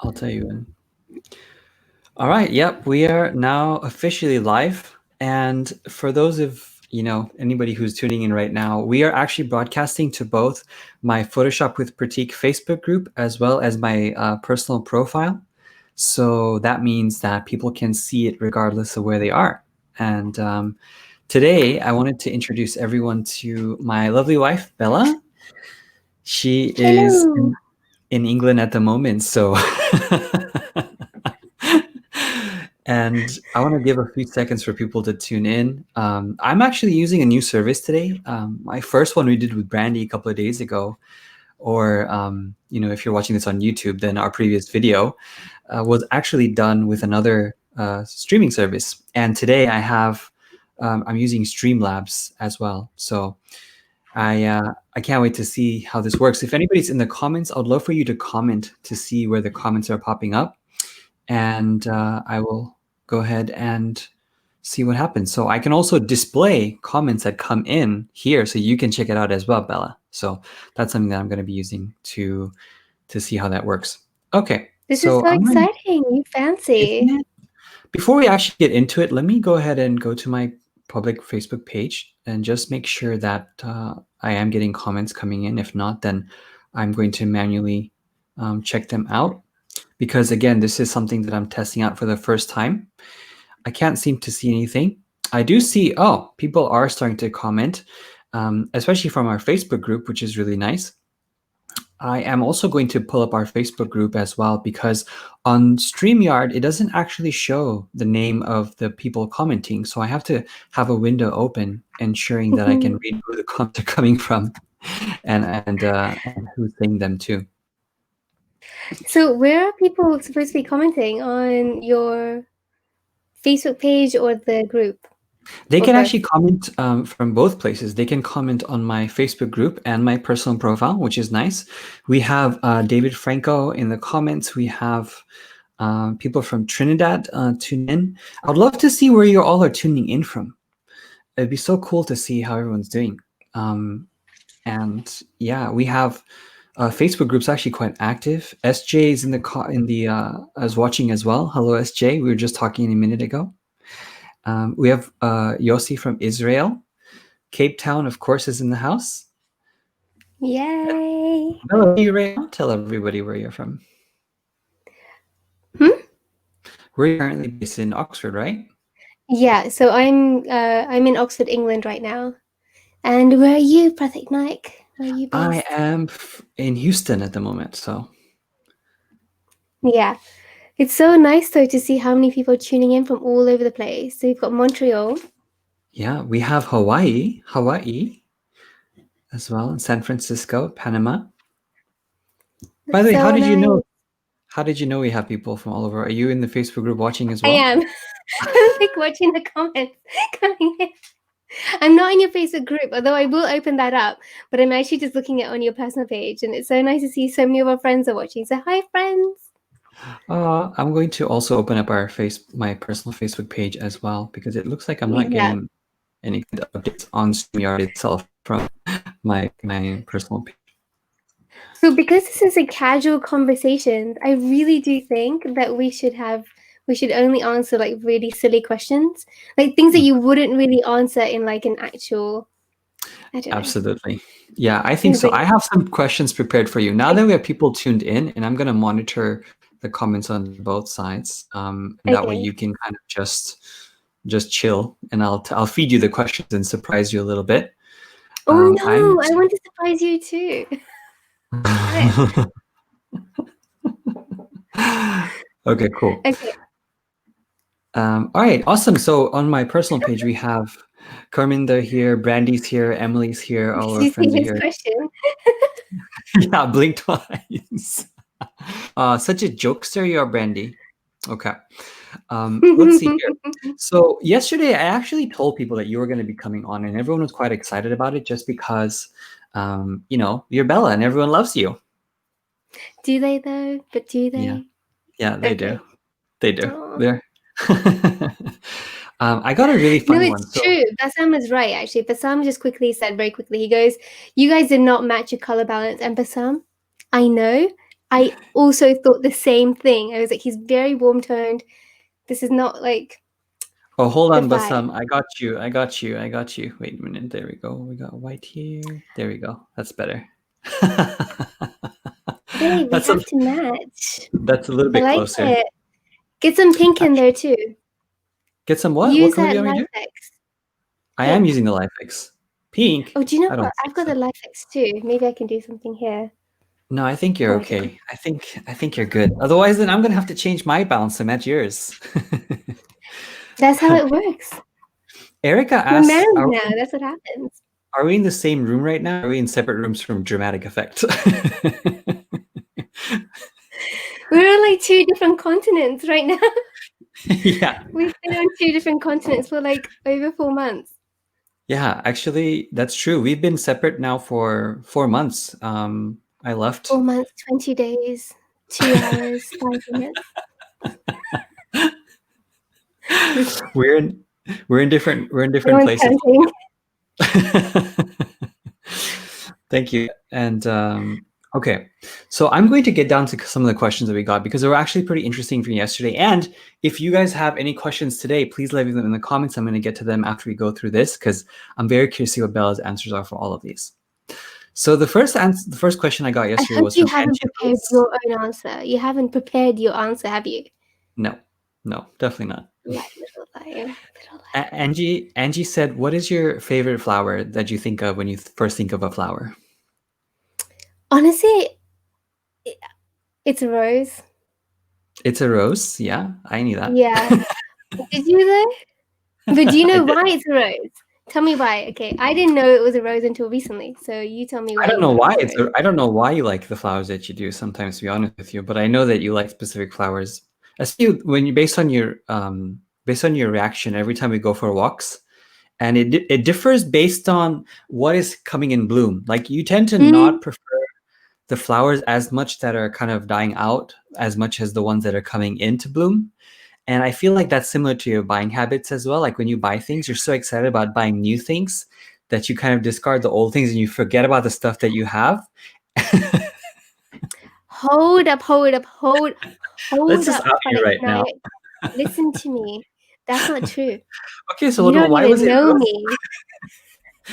I'll tell you when. All right. Yep. We are now officially live. And for those of anybody who's tuning in right now, we are actually broadcasting to both my Photoshop with Pratik Facebook group as well as my personal profile. So that means that people can see it regardless of where they are. And today I wanted to introduce everyone to my lovely wife, Bella. She is Hello. in England at the moment, so and I want to give a few seconds for people to tune in. I'm actually using a new service today. My first one we did with Brandy a couple of days ago, or if you're watching this on YouTube, then our previous video was actually done with another streaming service. And today I'm using Streamlabs as well. So I can't wait to see how this works. If anybody's in the comments, I would love for you to comment to see where the comments are popping up, and I will go ahead and see what happens. So I can also display comments that come in here, so you can check it out as well, Bella. So that's something that I'm going to be using to see how that works. Okay. This is so exciting. You fancy. Before we actually get into it, let me go ahead and go to my public Facebook page and just make sure that I am getting comments coming in. If not, then I'm going to manually check them out, because again, this is something that I'm testing out for the first time. I can't seem to see anything. I do see, people are starting to comment, especially from our Facebook group, which is really nice. I am also going to pull up our Facebook group as well, because on StreamYard, it doesn't actually show the name of the people commenting. So I have to have a window open, ensuring that I can read who the comments are coming from and who's saying them too. So where are people supposed to be commenting? On your Facebook page or the group? They can actually comment from both places. They can comment on my Facebook group and my personal profile, which is nice. We have David Franco in the comments. We have people from Trinidad tune in. I would love to see where you all are tuning in from. It'd be so cool to see how everyone's doing. And yeah, we have Facebook groups actually quite active. SJ is in the I was watching as well. Hello, SJ. We were just talking a minute ago. We have Yossi from Israel. Cape Town, of course, is in the house. Yay! Hello, Ray. Tell everybody where you're from. We're currently based in Oxford, right? Yeah, so I'm in Oxford, England right now. And where are you, Pratik Naik? Where are you based? I am in Houston at the moment, so. Yeah. It's so nice, though, to see how many people are tuning in from all over the place. So we've got Montreal. Yeah, we have Hawaii as well, and San Francisco, Panama. By the way, how did you know? How did you know we have people from all over? Are you in the Facebook group watching as well? I am. I'm like watching the comments coming in. I'm not in your Facebook group, although I will open that up, but I'm actually just looking at on your personal page, and it's so nice to see so many of our friends are watching. So hi, friends. I'm going to also open up my personal Facebook page as well, because it looks like I'm not getting any good updates on StreamYard itself from my personal page. So because this is a casual conversation, I really do think that we should only answer like really silly questions, like things that you wouldn't really answer in like an actual. I don't know. Absolutely. Yeah, I think so. I have some questions prepared for you. Now that we have people tuned in, and I'm going to monitor the comments on both sides. And that way you can kind of just chill, and I'll feed you the questions and surprise you a little bit. Oh no, I want to surprise you too. Okay, cool. Okay. All right, awesome. So on my personal page, we have Carminda here, Brandy's here, Emily's here, all our friends are here. Question? Yeah, blink twice. Such a jokester you are, Brandy. Okay. Let's see here. So yesterday, I actually told people that you were going to be coming on, and everyone was quite excited about it, just because, you're Bella and everyone loves you. Do they though? But do they? Yeah, they do. They do. Aww. They're. I got a really funny one. No, it's true. Bassam was right, actually. Bassam just said very quickly, he goes, you guys did not match your color balance. And Bassam, I know, I also thought the same thing. I was like, he's very warm toned. This is not like Oh, hold the on, vibe. Basam. I got you. I got you. I got you. Wait a minute. There we go. We got white here. There we go. That's better. Babe, we That's a have to match. that's a little I bit like closer. it. Get some pink in there too. Get some what? What Use color do that you want me to do? Lifex. I am Pink. using the Life Fix. Pink? Oh, do you know I what? don't I've think got so. the Lifex too. Maybe I can do something here. No, I think you're Oh, I don't. okay. I think you're good. Otherwise, then I'm gonna have to change my balance to match yours. That's how it works. Erica We're asks, married now. That's what happens. are we in the same room right now? Are we in separate rooms from dramatic effect? We're on like 2 different continents right now. Yeah. We've been on 2 different continents for like over 4 months. Yeah, actually, that's true. We've been separate now for 4 months. I left. 4 months, 20 days, 2 hours, 5 minutes. This, We're in we're in different no one's places. counting. Thank you. And okay, so I'm going to get down to some of the questions that we got because they were actually pretty interesting from yesterday. And if you guys have any questions today, please leave them in the comments. I'm going to get to them after we go through this because I'm very curious to see what Bella's answers are for all of these. So the first question I got I yesterday hope was you from haven't Angie prepared Lewis. your own answer. You haven't prepared your answer, have you? No, no, definitely not. Little liar, little liar. Angie said, "What is your favorite flower that you think of when you first think of a flower?" Honestly, it's a rose. It's a rose. Yeah, I knew that. Yeah. Did you though? But do you I know did. why it's a rose? Tell me why. Okay, I didn't know it was a rose until recently. So you tell me I why don't you know know why it's a rose. I don't know why you like the flowers that you do sometimes, to be honest with you, but I know that you like specific flowers. Especially when you based on your reaction every time we go for walks, and it differs based on what is coming in bloom. Like you tend to Mm, not prefer the flowers as much that are kind of dying out as much as the ones that are coming into bloom. And I feel like that's similar to your buying habits as well. Like when you buy things, you're so excited about buying new things that you kind of discard the old things and you forget about the stuff that you have. hold up, hold up, Let's hold just up, out you Pratik. right now. Naik. Listen to me. That's not true. Okay, so You don't why was even it know rose? me.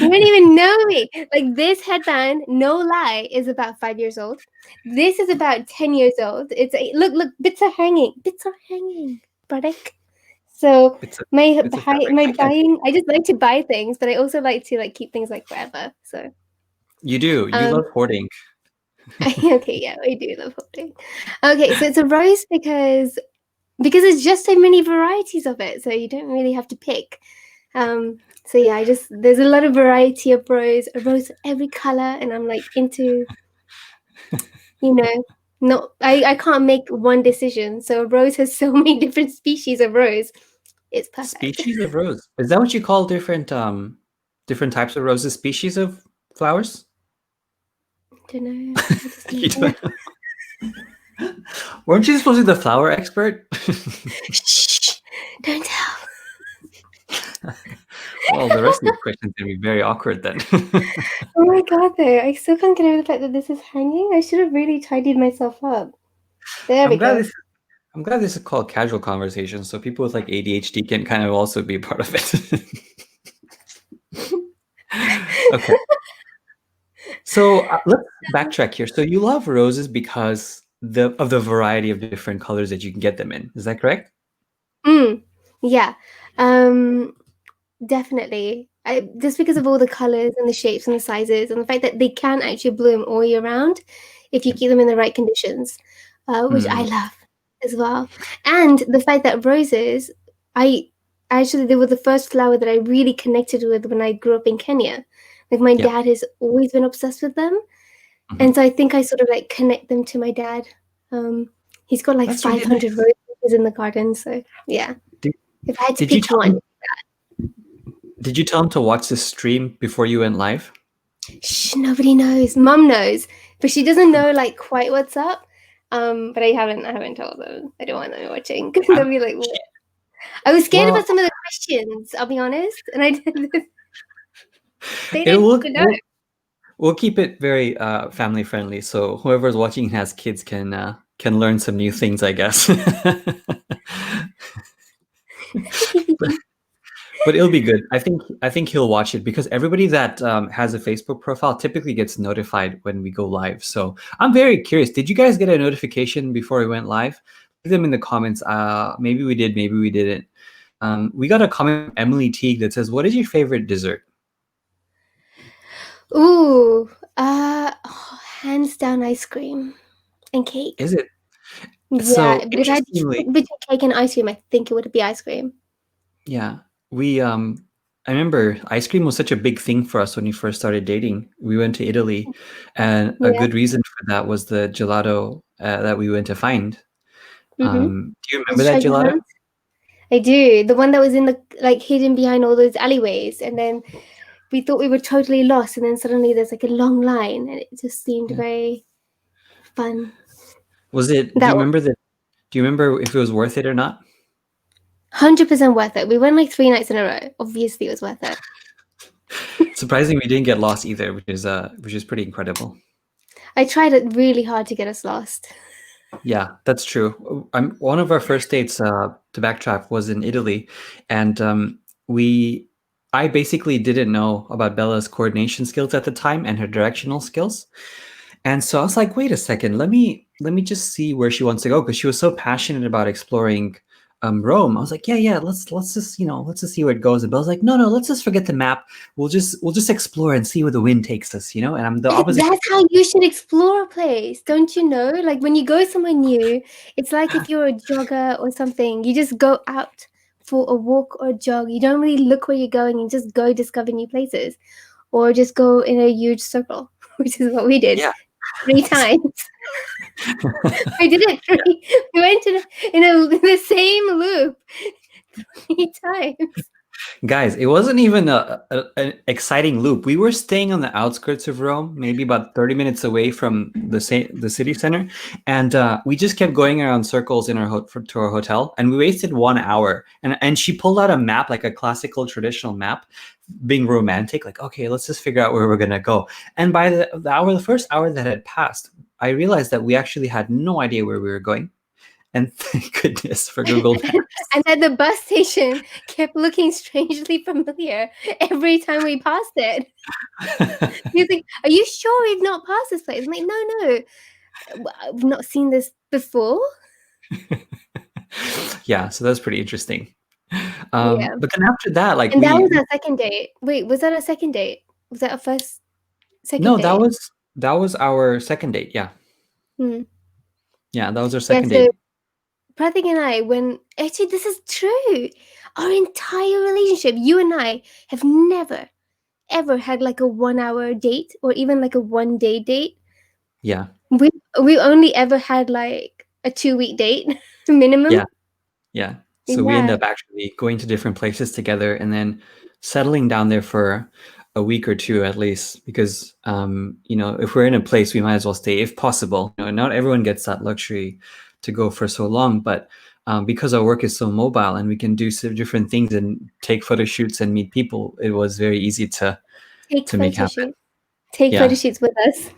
You don't even know me. Like this headband, no lie, is about 5 years old. This is about 10 years old. Look, bits are hanging. Bits are hanging, Pratik. So It's a my it's a fabric. I can't. buying, I just like to buy things, but I also like to like keep things like forever. So You do. You um love hoarding. okay, yeah, I do love holding. Okay, so it's a rose because there's just so many varieties of it, so you don't really have to pick. So yeah, there's a lot of variety of a rose of every color, and I'm like into, you know, not I can't make one decision. So a rose has so many different species of rose. It's perfect. Species of rose. Is that what you call different types of roses? Species of flowers? I don't know. I just You know. don't know. Weren't you supposed to be the flower expert? Shh! Don't tell. Well, the rest of these questions are going to be very awkward then. Oh my god, though, I still can't get over the fact that this is hanging. I should have really tidied myself up. There we I'm glad go. this I'm glad this is called casual conversation, so people with like ADHD can kind of also be part of it. Okay, so let's backtrack here. So you love roses because of the variety of different colors that you can get them in. Is that correct? Mm, yeah. Um, Definitely. Just because of all the colors and the shapes and the sizes and the fact that they can actually bloom all year round if you Yeah. keep them in the right conditions, which I Mm, love as well. And the fact that roses, I they were the first flower that I really connected with when I grew up in Kenya. Like my yeah. dad has always been obsessed with them, and Mhm. so I think I sort of like connect them to my dad. Um, he's got like That's really 500 nice. roses in the garden, so yeah. Did, If I had to did you pick tell one. him? Did you tell him to watch the stream before you went live? Shh, nobody knows. Mum knows, but she doesn't know like quite what's up. But I haven't told them. I don't want them watching because I'm, they'll be like, what? I was scared well, about some of the questions. I'll be honest, and I did. They it don't will. even know. We'll keep it very family friendly, so whoever's watching has kids can learn some new things, I guess. But it'll be good. I think he'll watch it because everybody that has a Facebook profile typically gets notified when we go live. So I'm very curious. Did you guys get a notification before we went live? Leave them in the comments. Maybe we did, maybe we didn't. We got a comment from Emily Teague that says, "What is your favorite dessert?" Ooh, hands down ice cream and cake. Is it Yeah, so but if I had to choose interestingly? between cake and ice cream, I think it would be ice cream. Yeah, we I remember ice cream was such a big thing for us when we first started dating. We went to Italy, and a Yeah. good reason for that was the gelato that we went to find. Mm-hmm. Do you It's remember that treasure gelato? hunt. I do. The one that was in the like hidden behind all those alleyways, and then we thought we were totally lost, and then suddenly there's like a long line, and it just seemed Yeah. very fun. Was it? Do you That one, remember that? Do you remember if it was worth it or not? 100% worth it. We went like 3 nights in a row. Obviously, it was worth it. Surprising, we didn't get lost either, which is pretty incredible. I tried it really hard to get us lost. Yeah, that's true. One of our first dates, to backtrack, was in Italy, and we, I basically didn't know about Bella's coordination skills at the time and her directional skills. And so I was like, wait a second, let me just see where she wants to go because she was so passionate about exploring Rome. I was like, yeah, let's just let's just see where it goes. And Bella's like, no, let's just forget the map. We'll just explore and see where the wind takes us, And I'm the opposite. That's how you should explore a place, don't you know? Like when you go somewhere new, it's like if you're a jogger or something, you just go out for a walk or a jog. You don't really look where you're going, you just go discover new places or just go in a huge circle, which is what we did Yeah. 3 times. We did it three. We went in the same loop 3 times. Guys, it wasn't even an exciting loop. We were staying on the outskirts of Rome, maybe about 30 minutes away from the city center, and we just kept going around circles in to our hotel, and we wasted 1 hour. And she pulled out a map, like a classical traditional map, being romantic, like, okay, let's just figure out where we're gonna go. And by the first hour that had passed, I realized that we actually had no idea where we were going. And thank goodness for Google And then the bus station kept looking strangely familiar every time we passed it. Maps. He's like, "Are you sure we've not passed this place?" I'm like, "No, I've not seen this before." Yeah, so that's pretty interesting. Yeah, But then after that, like and that was we our second date. Wait, was that our second date? Was that our second no, that date? was our second date. Yeah, Hmm. yeah, that was our Yeah, second so date. Pratik and I, when actually this is true, our entire relationship, you and I have never ever had like a 1 hour date or even like a 1 day date. Yeah, We we only ever had like a 2 week date minimum. yeah, yeah. So we end Yeah, up actually going to different places together and then settling down there for a week or two at least, because if we're in a place, we might as well stay if possible. Not everyone gets that luxury to go for so long, but because our work is so mobile and we can do some different things and take photo shoots and meet people, it was very easy to take make photo happen. shoots. Take photo Yeah. shoots with us.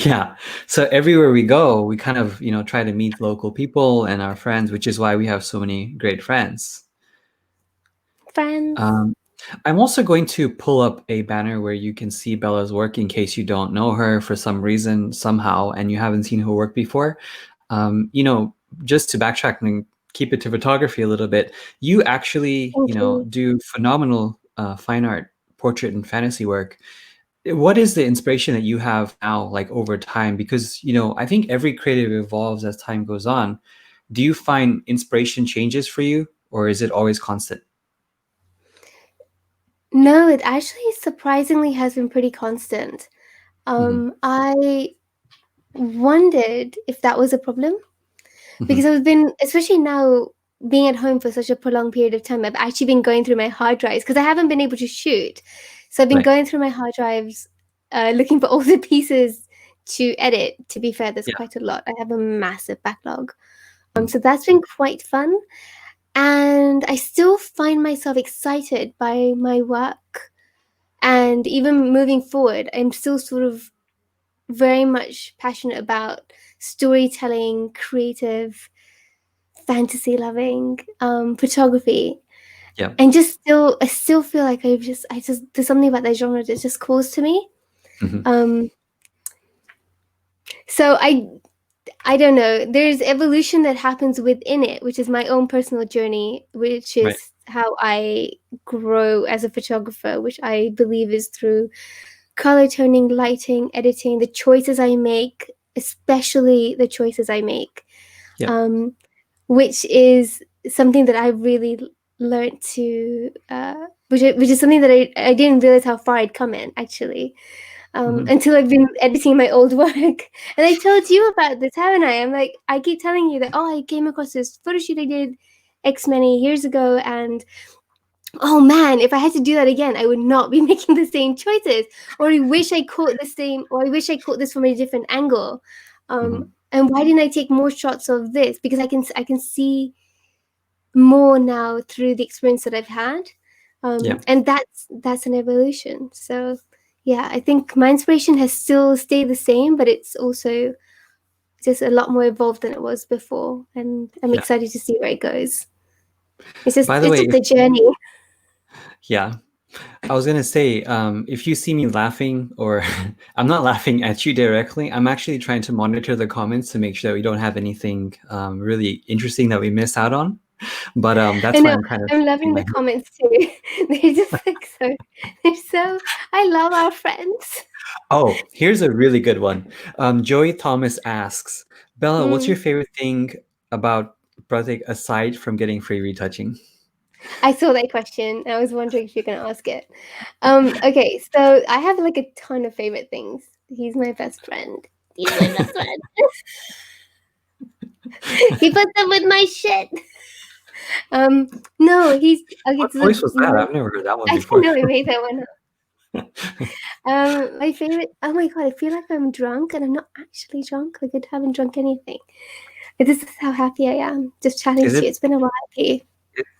Yeah. So everywhere we go, we kind of, try to meet local people and our friends, which is why we have so many great friends. Friends. Um, I'm also going to pull up a banner where you can see Bella's work in case you don't know her for some reason, somehow, and you haven't seen her work before. Just to backtrack and keep it to photography a little bit, you actually, Thank you. do phenomenal fine art, portrait, and fantasy work. What is the inspiration that you have now, like over time? Because, I think every creative evolves as time goes on. Do you find inspiration changes for you, or is it always constant? No, it actually surprisingly has been pretty constant. Hmm. I wondered if that was a problem because Hmm. I've been, especially now being at home for such a prolonged period of time, I've actually been going through my hard drives because I haven't been able to shoot. So I've been Right. going through my hard drives, looking for all the pieces to edit. To be fair, there's Yeah. quite a lot. I have a massive backlog. Mm. So that's been quite fun. And I still find myself excited by my work And even moving forward, I'm still sort of very much passionate about storytelling, creative, fantasy loving, photography. Yeah. And just still, I still feel like there's something about that genre that just calls to me. Hmm. Um, so I don't know. There's evolution that happens within it, which is my own personal journey, which Right. is how I grow as a photographer, which I believe is through color toning, lighting, editing, the choices I make, especially the choices I make, Yeah. um, which is something that I really learned to, which is something that I didn't realize how far I'd come in actually. Hmm. Until I've been editing my old work. And I told you about this, haven't I? I'm like, I keep telling you that, oh, I came across this photo shoot I did X many years ago, and oh man, if I had to do that again, I would not be making the same choices. Or I wish I caught the same, or I wish I caught this from a different angle. Hmm. And why didn't I take more shots of this? Because I can see more now through the experience that I've had, Yeah. and that's an evolution. So yeah, I think my inspiration has still stayed the same, but it's also just a lot more evolved than it was before, and I'm Yeah. excited to see where it goes. It's just By the it's way, just the journey. yeah, I was gonna say, if you see me laughing, or I'm not laughing at you directly, I'm actually trying to monitor the comments to make sure that we don't have anything really interesting that we miss out on. But I that's why know, I'm kind of I'm shaking loving my the head. comments too. They're just like so. They're so. I love our friends. Oh, here's a really good one. Joey Thomas asks, Bella, what's your Mm. favorite thing about Pratik aside from getting free retouching? I saw that question. I was wondering if you're gonna ask it. Okay, so I have like a ton of favorite things. He's my best friend. He's my best friend. He puts up with my shit. Um, no, he's okay. What So voice was that? I've never heard that one I don't before. know. I made that one up. My favorite. Oh my god, I feel like I'm drunk, and I'm not actually drunk. Like I haven't drunk anything. This is how happy I am. Just chatting Is to it you. It's been a while. P.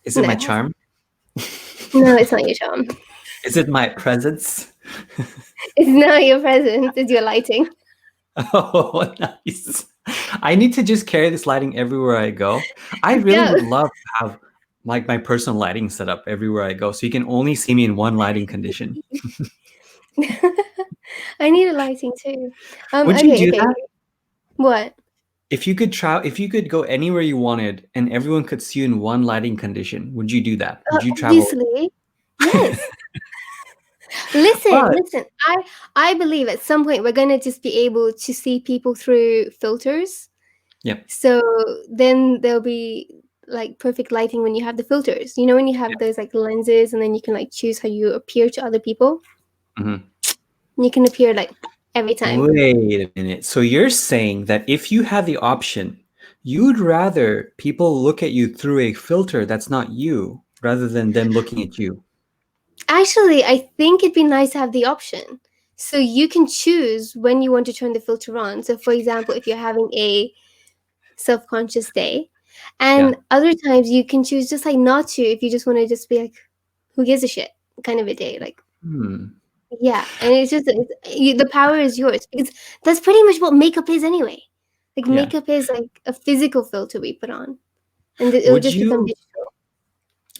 is it No, my it hasn't. charm? No, it's not your charm. Is it my presence? It's not your presence. It's your lighting. Oh, nice. I need to just carry this lighting everywhere I go. I really Go. would love to have like my personal lighting set up everywhere I go, so you can only see me in one lighting condition. I need a lighting too. Would you Okay, do okay. that? What? If you could go anywhere you wanted and everyone could see you in one lighting condition, would you do that? Would you travel? Obviously, yes. Listen, But listen. I believe at some point we're gonna just be able to see people through filters. yeah, So then there'll be like perfect lighting when you have the filters. You know, when you have those like lenses, and then you can like choose how you appear to other people. mhm. You can appear like every time. Wait a minute. So you're saying that if you had the option, you'd rather people look at you through a filter that's not you rather than them looking at you? Actually, I think it'd be nice to have the option. So you can choose when you want to turn the filter on. So for example, if you're having a self-conscious day, Yeah. and other times you can choose just like not to if you just want to just be like, who gives a shit kind of a day. Like, Hmm. yeah. And the power is yours, because that's pretty much what makeup is anyway. Like Yeah. makeup is like a physical filter we put on, and it'll Would just become you digital.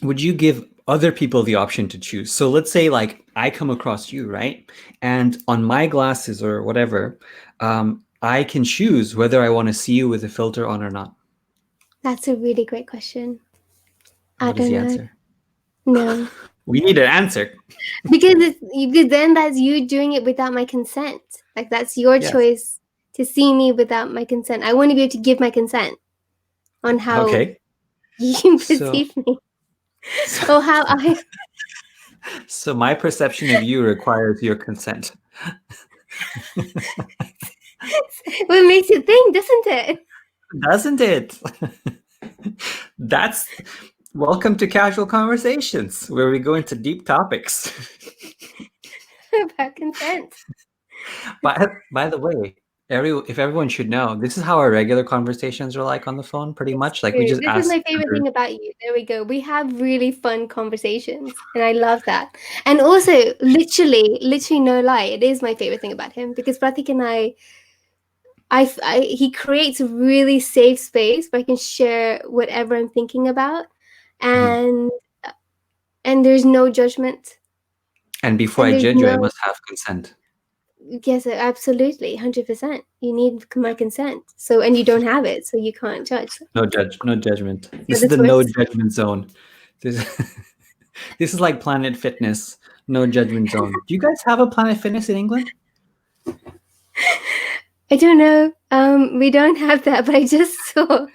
would you give other people the option to choose? So let's say like I come across you, right? And on my glasses or whatever, I can choose whether I want to see you with a filter on or not. That's a really great question. I What is don't the know. answer? No. We need an answer. Because then that's you doing it without my consent. Like that's your Yes. choice to see me without my consent. I want to be able to give my consent on how Okay. you So, perceive me, so or how I. so my perception of you requires your consent, What makes you think, doesn't it? doesn't it? That's welcome to casual conversations where we go into deep topics. About consent. By the way, If everyone should know, this is how our regular conversations are like on the phone, pretty It's much. Like we true. just This is ask my each favorite other. thing about you. There we go. We have really fun conversations, and I love that. And also, literally, no lie, it is my favorite thing about him because Pratik and he creates a really safe space where I can share whatever I'm thinking about, Mhm. and there's no judgment, And before and I there's judge you, I no must have consent. yes, absolutely, 100%. You need my consent, so and you don't have it, so you can't judge. No judgment. See how This is this the no works? judgment zone. This, this is like Planet Fitness, no judgment zone. Do you guys have a Planet Fitness in England? I don't know. We don't have that, but I just saw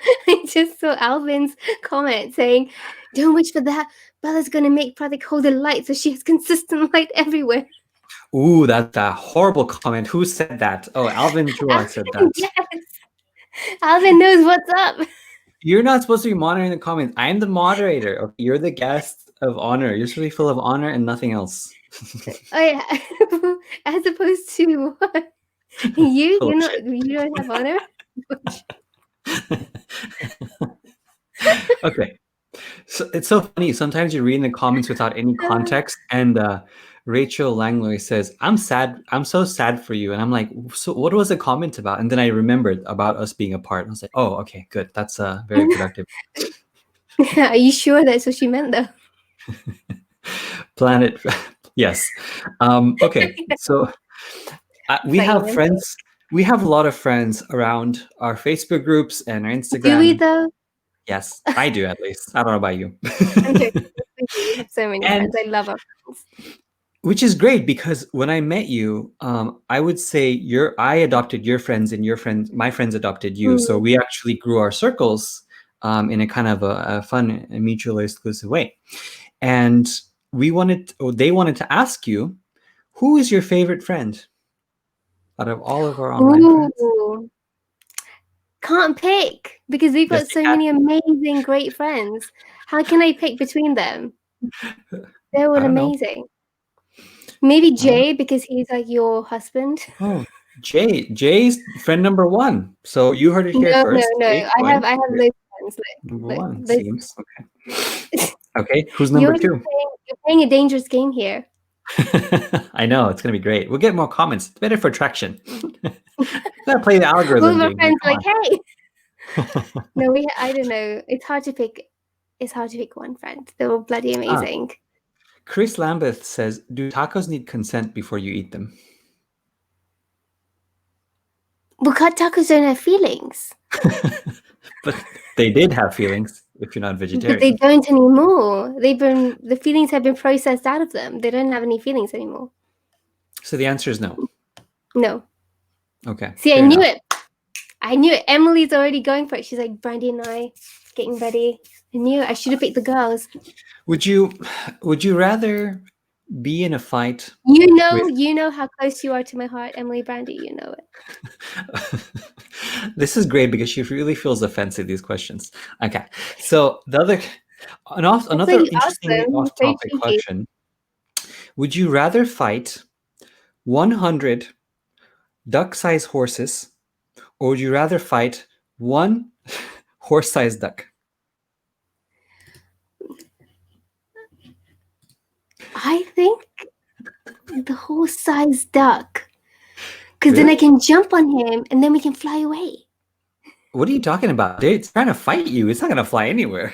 Alvin's comment saying, "Don't wish for that. Bella's gonna make Pratik hold a light so she has consistent light everywhere." Ooh, that's a horrible comment. Who said that? Oh, Alvin Chua said Alvin, that. yes, Alvin knows what's up. You're not supposed to be monitoring the comments. I'm the moderator. Okay, you're the guest of honor. You're supposed to be full of honor and nothing else. Oh yeah, as opposed to what? You, Full of shit. you don't have honor. Okay. So it's so funny. Sometimes you read in the comments without any context, and Rachel Langlois says, "I'm sad. I'm so sad for you." And I'm like, "So what was the comment about?" And then I remembered about us being apart. I was like, "Oh, okay, good. That's very productive." Are you sure that's what she meant though? Planet, yes. Okay, so we That you have meant it. friends. We have a lot of friends around our Facebook groups and our Do we Instagram. though? Yes, I do at least. I don't know about you. I'm joking. We do. We have so many And friends. I love our friends. which is great because when I met you, I would say I adopted your friends and my friends adopted you. So Mm. we actually grew our circles in a kind of a fun and mutually exclusive way. And they wanted to ask you, who is your favorite friend out of all of our online friends? Ooh, can't pick because we've Yes, got so many amazing, great friends. How can I pick between them? They're I all don't know. amazing. Maybe I don't know. Jay because he's like your husband. Oh, Jay's friend number one. So you heard it here No, no, first. no. Jay Cohen, I have your those friends. number Like one. those. Seems okay. Okay, who's You're number two? you're playing a dangerous game here. I know it's gonna be great. We'll get more comments. It's better for traction. Gotta play the All algorithm of our game here. friends are like, hey. Come on. No, I don't know. It's hard to pick. It's hard to pick one friend. They're all bloody Ah, amazing. Chris Lambeth says, "Do tacos need consent before you eat them?" Well, tacos don't have feelings. But they did have feelings if you're not But they vegetarian. don't anymore. The feelings have been processed out of them. They don't have any feelings anymore. So the answer is no. No. Okay, See, I fair knew enough. it. I knew it. Emily's already going for it. She's like, Brandy and I getting ready. I knew it. I should have picked the girls. Would you rather be in a fight with You know how close you are to my heart, Emily Brandy. You know it. this is great because she really feels offensive these questions. Okay. So That's why another you asked interestingly them. off You're so topic cheeky. question. Would you rather fight 100 duck-sized horses or would you rather fight one horse-sized duck? I think the horse-sized duck. Because then I Really? can jump on him and then we can fly away. What are you talking about? It's trying to fight you. It's not going to fly anywhere.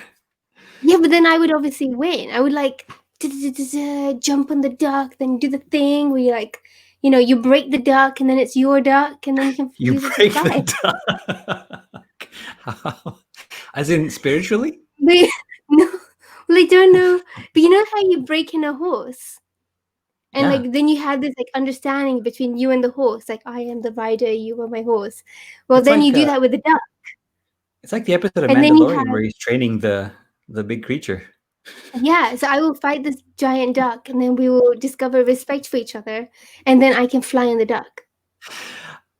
Yeah, but then I would obviously win. I would like jump on the duck, then do the thing where you like, you break the duck and then it's your duck and then you can You use it to break fly. the duck. How? As in spiritually? They, no, well, I don't know. But you know how you break in a horse? And Yeah. like then you have this like understanding between you and the horse, like I am the rider, you are my horse. Well, It's then you like do that with the duck, the episode of and then you have Mandalorian where he's training the big creature. yeah. So I will fight this giant duck, and then we will discover respect for each other, and then I can fly on the duck.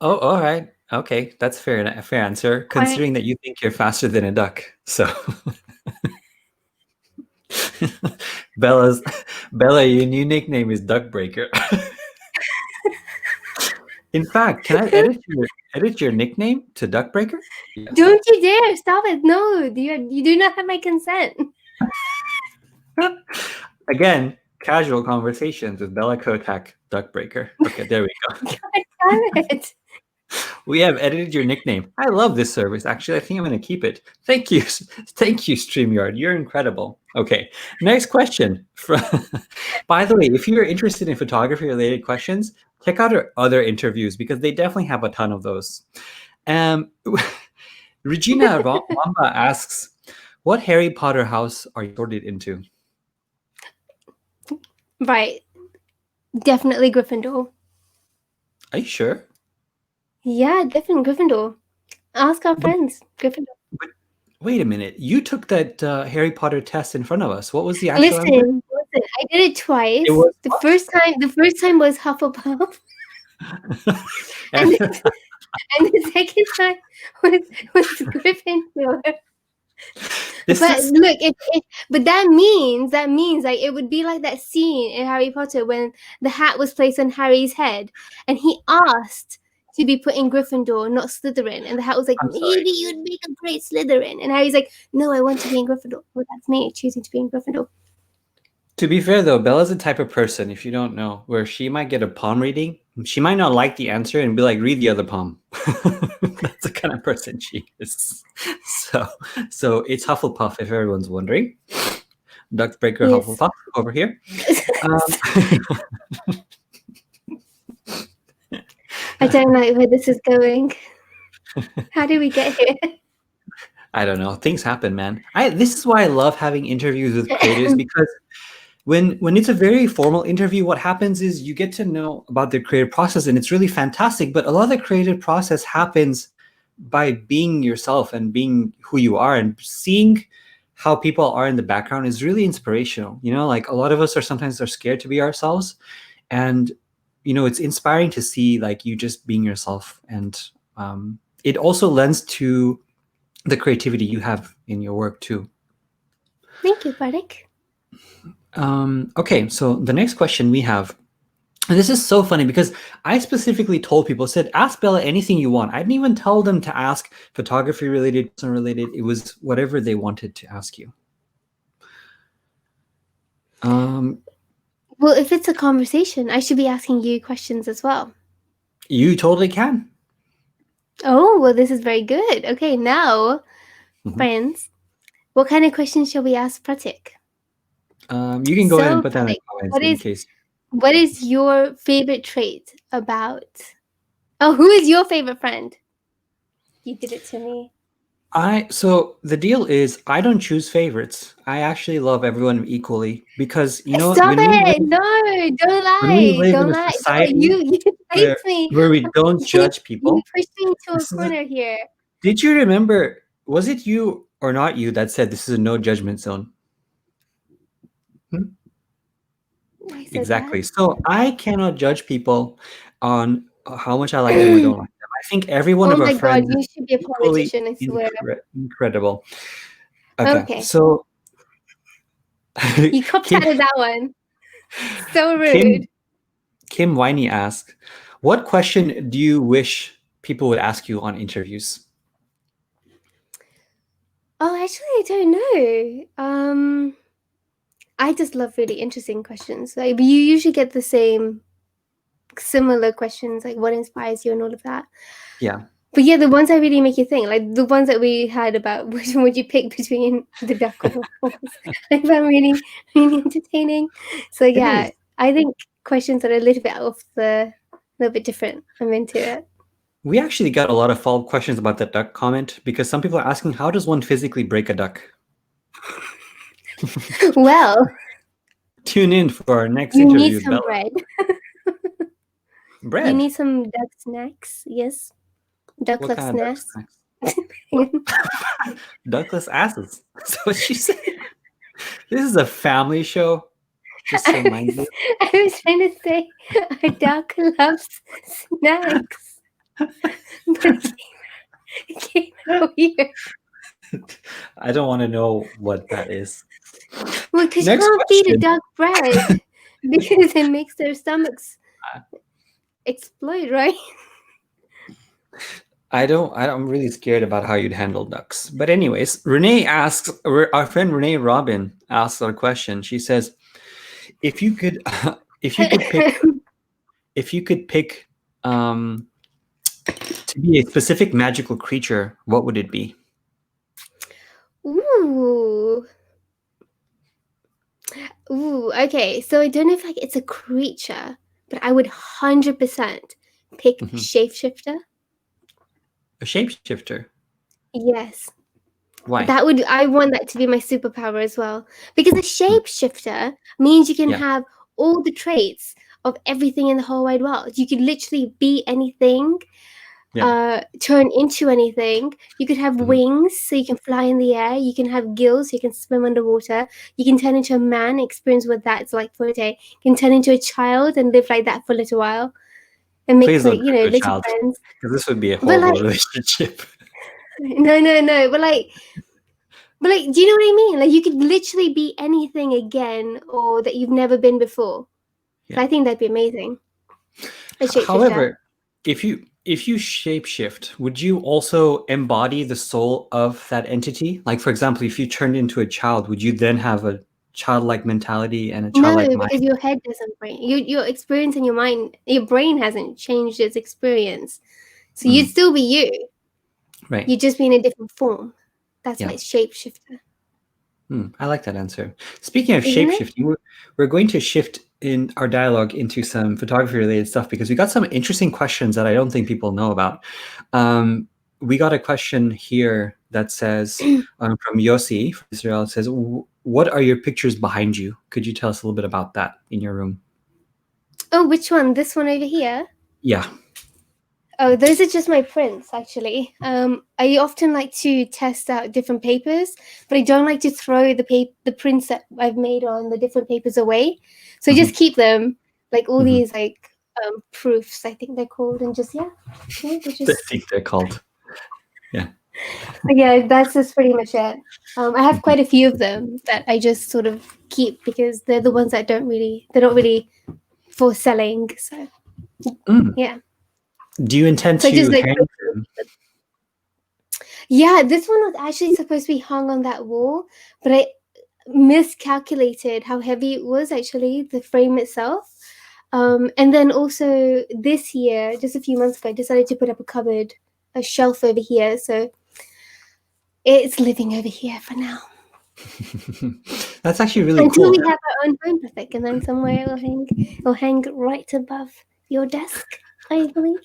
Oh, all right. Okay, that's fair. A fair answer, Quite. considering that you think you're faster than a duck. So, Bella, your new nickname is Duck Breaker. In fact, can I edit your nickname to Duckbreaker? Yes. Don't you dare stop it! No, you do not have my consent. Again, casual conversations with Bella Kotak, Duckbreaker. Okay, there we go. God damn it! We have edited your nickname. I love this service. Actually, I think I'm going to keep it. Thank you. Thank you, StreamYard. You're incredible. Okay, next question. By the way, if you're interested in photography-related questions, check out our other interviews because they definitely have a ton of those. Um, Regina Wamba asks, what Harry Potter house are you sorted into? Right, definitely Gryffindor. Are you sure? Yeah, definitely Gryffindor. Ask our But, friends, Gryffindor. but wait a minute. You took that Harry Potter test in front of us. What was the actual answer? Listen, I did it It twice. was The first time was Hufflepuff, and what? the second time was Gryffindor. This But is look, but that means like it would be like that scene in Harry Potter when the hat was placed on Harry's head, and he asked to be put in Gryffindor, not Slytherin, and the hat was like, I'm sorry. maybe you'd make a great Slytherin, and Harry's like, no, I want to be in Gryffindor. Well, that's me choosing to be in Gryffindor. To be fair though, Bella's the type of person, if you don't know, where she might get a palm reading. She might not like the answer and be like, read the other palm. That's the kind of person she is. So it's Hufflepuff, if everyone's wondering. Duckbreaker Yes. Hufflepuff over here. I don't know where this is going. How did we get here? I don't know. Things happen, man. This is why I love having interviews with creators because when it's a very formal interview, what happens is you get to know about the creative process and it's really fantastic. But a lot of the creative process happens by being yourself and being who you are and seeing how people are in the background is really inspirational. Like a lot of us sometimes scared to be ourselves. And, it's inspiring to see like you just being yourself. And it also lends to the creativity you have in your work too. Thank you, Pratik. Okay, so the next question we have, and this is so funny because I specifically told people, said, ask Bella anything you want. I didn't even tell them to ask photography related, person related. It was whatever they wanted to ask you. Well, if it's a conversation, I should be asking you questions as well. You totally can. Oh, well, this is very good. Okay, now, friends, what kind of questions shall we ask Pratik? You can go ahead and put that in the comments in case. What is your favorite trait about... Oh, who is your favorite friend? You did it to me. So the deal is I don't choose favorites. I actually love everyone equally because Stop it! No, don't lie. when we live Don't in a lie. society You placed me. where we don't judge people. You pushed me into a corner here. Did you remember, was it you or not you that said this is a no judgment zone? Exactly. That. So I cannot judge people on how much I like them or don't like them. I think every one of our friends God, you should be a politician, I swear. Incredible. Okay. So you copped out of that one. So rude. Kim Winey asked, what question do you wish people would ask you on interviews? Oh, actually, I don't know. I just love really interesting questions. Like, you usually get the similar questions, like what inspires you and all of that. Yeah. But yeah, the ones that really make you think, like the ones that we had about which one would you pick between the duck or the horse, I found really, really entertaining. So yeah, I think questions that are a little bit different. I'm into it. We actually got a lot of follow-up questions about that duck comment because some people are asking, how does one physically break a duck? Well, tune in for our next interview. You need some bread. Bread? You need some duck snacks, yes. Duckless snacks. Duckless asses. That's what she said. This is a family show. Just to remind you. I was trying to say a duck loves snacks. But it came out weird. I don't want to know what that is. Well, because you can't feed a duck bread because it makes their stomachs explode, right? I'm really scared about how you'd handle ducks. But anyways, Renee asks, our friend Renee Robin asks our question. She says, if you could, if you could pick, if you could pick, to be a specific magical creature, what would it be? Ooh. Ooh, okay. So I don't know if like it's a creature, but I would 100% pick Mhm. shapeshifter. A shapeshifter. Yes. Why? That would I want that to be my superpower as well. Because a Mm. shapeshifter means you can Yeah, have all the traits of everything in the whole wide world. You could literally be anything, yeah. turn into anything. You could have Mhm. wings so you can fly in the air. You can have gills so you can swim underwater. You can turn into a man, experience what that's like for a day. You can turn into a child and live like that for a little while and make Please don't like, turn to a little child, friends. because this would be a But horrible like relationship. no, no, no. But like, do you know what I mean? Like you could literally be anything again or that you've never been before. So Yeah. I think that'd be amazing. A shapeshifter. However, if you shapeshift, would you also embody the soul of that entity? Like, for example, if you turned into a child, would you then have a childlike mentality and a No, childlike mind? because your head doesn't brain. Your experience in your mind, your brain hasn't changed its experience. So you'd Mm, still be you. right. You'd just be in a different form. That's why Yeah. it's shapeshifter, I like that answer. Speaking of isn't it? shapeshifting, we're going to shift in our dialogue into some photography related stuff because we got some interesting questions that I don't think people know about. Um, we got a question here that says from Yossi from Israel. It says, "What are your pictures behind you? Could you tell us a little bit about that in your room?" Oh, which one? This one over here? Yeah. Oh, those are just my prints, actually. I often like to test out different papers, but I don't like to throw the prints that I've made on the different papers away. So I Hmm. just keep them, like all Hmm. these like proofs, I think they're called, and just they I just think they're called. Yeah. yeah, that's just pretty much it. I have Mhm. quite a few of them that I just sort of keep because they're the ones that they're not really for selling. So Mm. yeah, Do you intend so I to just like hang them? yeah, this one was actually supposed to be hung on that wall, but I miscalculated how heavy it was actually, the frame itself. And then also this year, just a few months ago, I decided to put up a shelf over here. So it's living over here for now. That's actually really Until cool. we have our own home, Pratik, and then somewhere it'll hang right above your desk, I believe.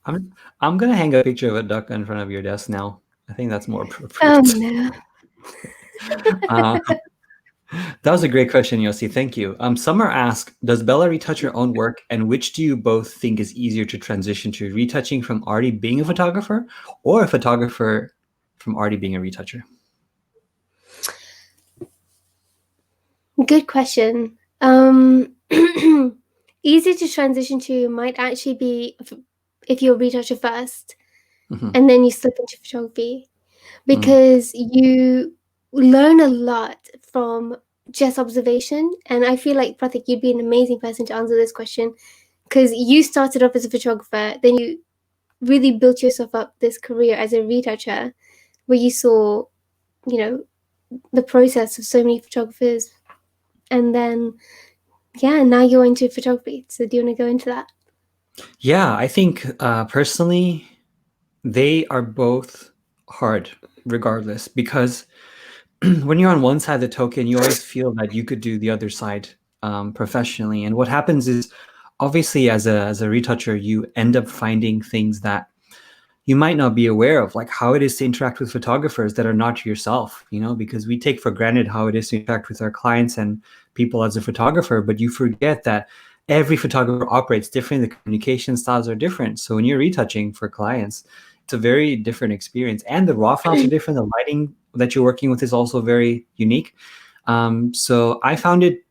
I'm gonna hang a picture of a duck in front of your desk now. I think that's more Oh appropriate. no. Uh, that was a great question, Yossi. Thank you. Summer asked, "Does Bella retouch her own work, and which do you both think is easier to transition to, retouching from already being a photographer, or a photographer from already being a retoucher?" Good question. Easy to transition to might actually be if you're a retoucher first Hmm. and then you slip into photography Hmm. because you learn a lot from just observation. And I feel like, Pratik, you'd be an amazing person to answer this question because you started off as a photographer, then you really built yourself up this career as a retoucher where you saw, you know, the process of so many photographers. And then yeah, now you're into photography. So do you want to go into that? Yeah, I think personally, they are both hard, regardless, because when you're on one side of the token, you always feel that you could do the other side professionally. And what happens is, obviously, as a retoucher, you end up finding things that you might not be aware of, like how it is to interact with photographers that are not yourself, because we take for granted how it is to interact with our clients and people as a photographer, but you forget that every photographer operates differently. The communication styles are different. So when you're retouching for clients, it's a very different experience. And the raw files are different. The lighting that you're working with is also very unique. So I found it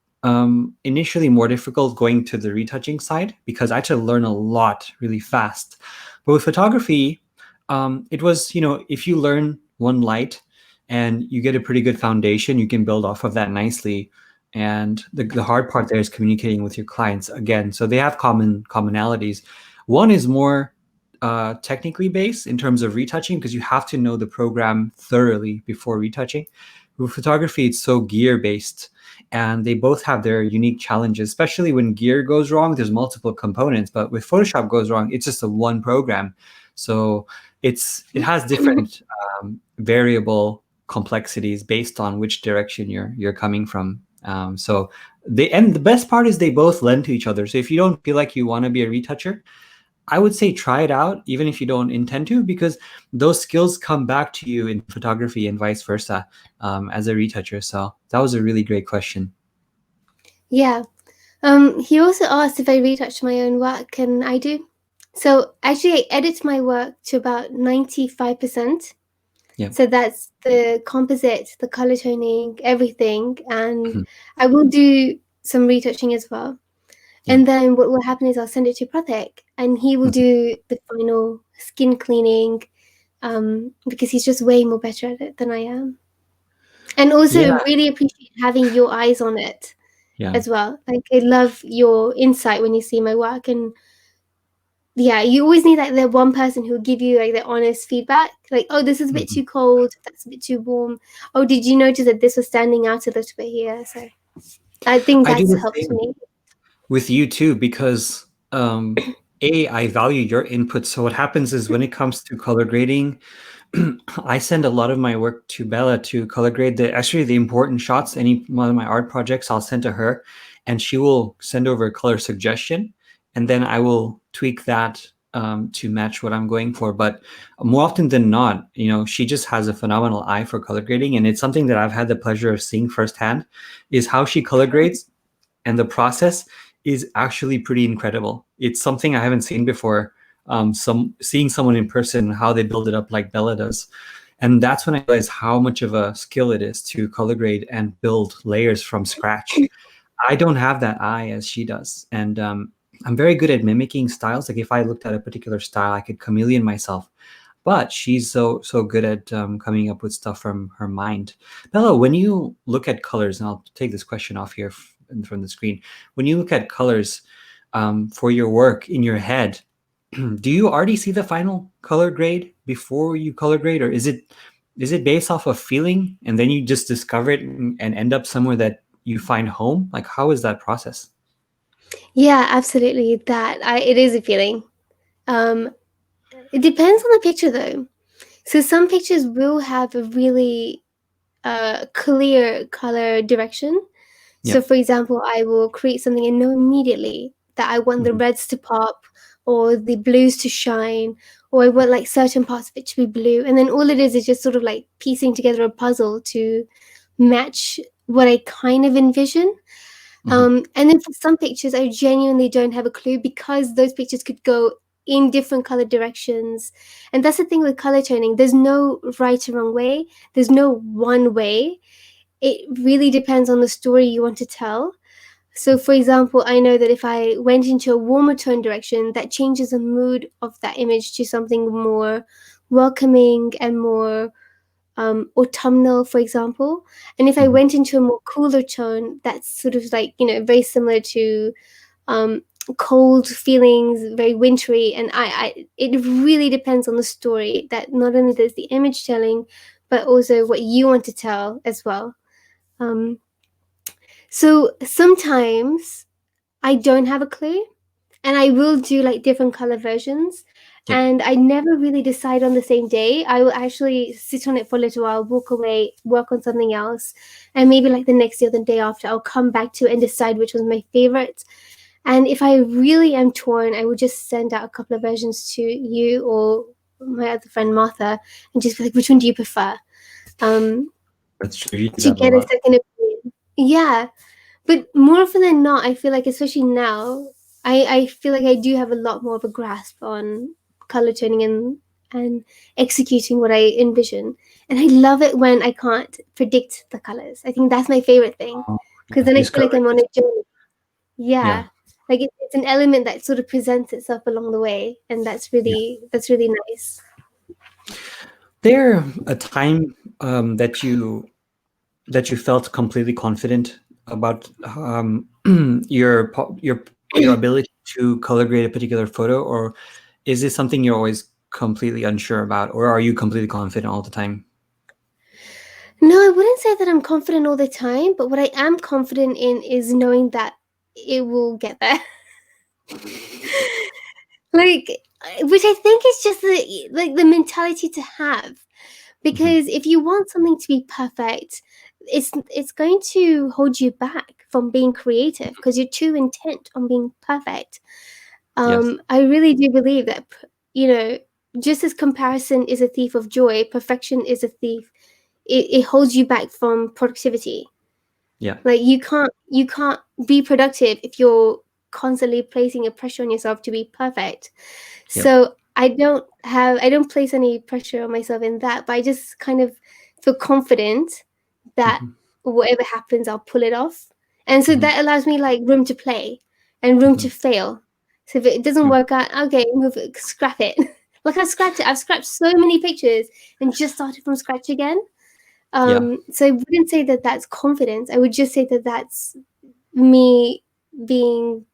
initially more difficult going to the retouching side because I had to learn a lot really fast. But with photography, it was, if you learn one light and you get a pretty good foundation, you can build off of that nicely. and the hard part there is communicating with your clients again. So they have commonalities. One is more technically based in terms of retouching, because you have to know the program thoroughly before retouching. With photography, it's so gear based, and they both have their unique challenges, especially when gear goes wrong. There's multiple components, but with Photoshop goes wrong, it's just a one program. So it has different variable complexities based on which direction you're coming from. So and the best part is they both lend to each other. So if you don't feel like you want to be a retoucher, I would say try it out, even if you don't intend to, because those skills come back to you in photography and vice versa, as a retoucher. So that was a really great question. Yeah. He also asked if I retouch my own work, and I do. So actually, I edit my work to about 95%. Yeah. So that's the composite, the color toning, everything, and Mhm. I will do some retouching as well. Yeah. And then what will happen is I'll send it to Pratik, and he will Mhm. do the final skin cleaning, because he's just way more better at it than I am. And also, Yeah. really appreciate having your eyes on it Yeah. as well. Like, I love your insight when you see my work, and yeah, you always need like the one person who'll give you like the honest feedback. Like, oh, this is a bit Mhm. too cold, that's a bit too warm. Oh, did you notice that this was standing out a little bit here? So I think I do that's the helped same me. with you too, because I value your input. So what happens is when it comes to color grading, I send a lot of my work to Bella to color grade the important shots. Any one of my art projects, I'll send to her, and she will send over a color suggestion, and then I will tweak that to match what I'm going for. But more often than not, she just has a phenomenal eye for color grading, and it's something that I've had the pleasure of seeing firsthand, is how she color grades, and the process is actually pretty incredible. It's something I haven't seen before. Seeing someone in person, how they build it up like Bella does, and that's when I realized how much of a skill it is to color grade and build layers from scratch. I don't have that eye as she does, and I'm very good at mimicking styles. Like if I looked at a particular style, I could chameleon myself. But she's so good at coming up with stuff from her mind. Bella, when you look at colors, and I'll take this question off here from the screen. When you look at colors for your work in your head, do you already see the final color grade before you color grade, or is it based off of feeling and then you just discover it and end up somewhere that you find home? Like, how is that process? Yeah, absolutely. It is a feeling. Um, it depends on the picture though. So some pictures will have a really clear color direction. So, Yep. for example, I will create something and know immediately that I want the Mhm. reds to pop or the blues to shine, or I want like certain parts of it to be blue. And then all it is just sort of like piecing together a puzzle to match what I kind of envision. Mhm. And then for some pictures, I genuinely don't have a clue because those pictures could go in different color directions. And that's the thing with color toning. There's no right or wrong way. There's no one way. It really depends on the story you want to tell. So, for example, I know that if I went into a warmer tone direction, that changes the mood of that image to something more welcoming and more autumnal, for example. And if I Mhm. went into a more cooler tone, that's sort of like, very similar to um, cold feelings, very wintry. And it really depends on the story that not only does the image telling, but also what you want to tell as well. Um, so sometimes I don't have a clue, and I will do like different color versions. Yep. And I never really decide on the same day. I will actually sit on it for a little while, walk away, work on something else, and maybe like the next day or the day after, I'll come back to it and decide which was my favorite. And if I really am torn, I will just send out a couple of versions to you or my other friend Martha, and just be like, which one do you prefer? Um, That's true. You do to that a get a lot. second opinion. Yeah, but more often than not, I feel like, especially now, I feel like I do have a lot more of a grasp on color toning and executing what I envision. And I love it when I can't predict the colors. I think that's my favorite thing Oh, because yeah. then I feel like Discovery. I'm on a journey. Yeah. Yeah, like it's an element that sort of presents itself along the way, and Yeah. that's really nice. There a time that you felt completely confident about your ability to color grade a particular photo, or is this something you're always completely unsure about, or are you completely confident all the time? No, I wouldn't say that I'm confident all the time, but what I am confident in is knowing that it will get there. Like, which I think is just the mentality to have, Hmm. because if you want something to be perfect, it's going to hold you back from being creative because you're too intent on being perfect. Yes. I really do believe that, you know, just as comparison is a thief of joy, perfection is a thief. It holds you back from productivity. Yeah. Like you can't be productive if you're constantly placing a pressure on yourself to be perfect. Yep. So I don't place any pressure on myself in that, but I just kind of feel confident that Hmm. whatever happens, I'll pull it off. And so Hmm. that allows me like room to play and room Hmm. to fail. So if it doesn't work out, okay, move it, scrap it. Like I scrapped it. I've scrapped so many pictures and just started from scratch again. Yeah. So I wouldn't say that that's confidence. I would just say that that's me being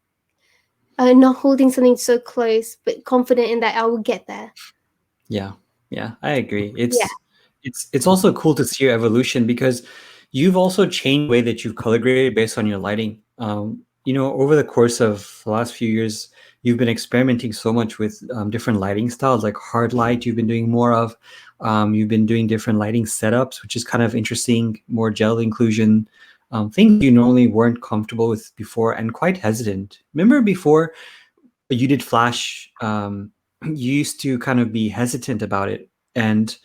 not holding something so close, but confident in that I will get there. Yeah, yeah, I agree. Yeah. It's also cool to see your evolution because you've also changed the way that you've color graded based on your lighting. Over the course of the last few years, you've been experimenting so much with different lighting styles, like hard light. You've been doing more of. You've been doing different lighting setups, which is kind of interesting. More gel inclusion, things you normally weren't comfortable with before, and quite hesitant. Remember before you did Flash, you used to kind of be hesitant about it, and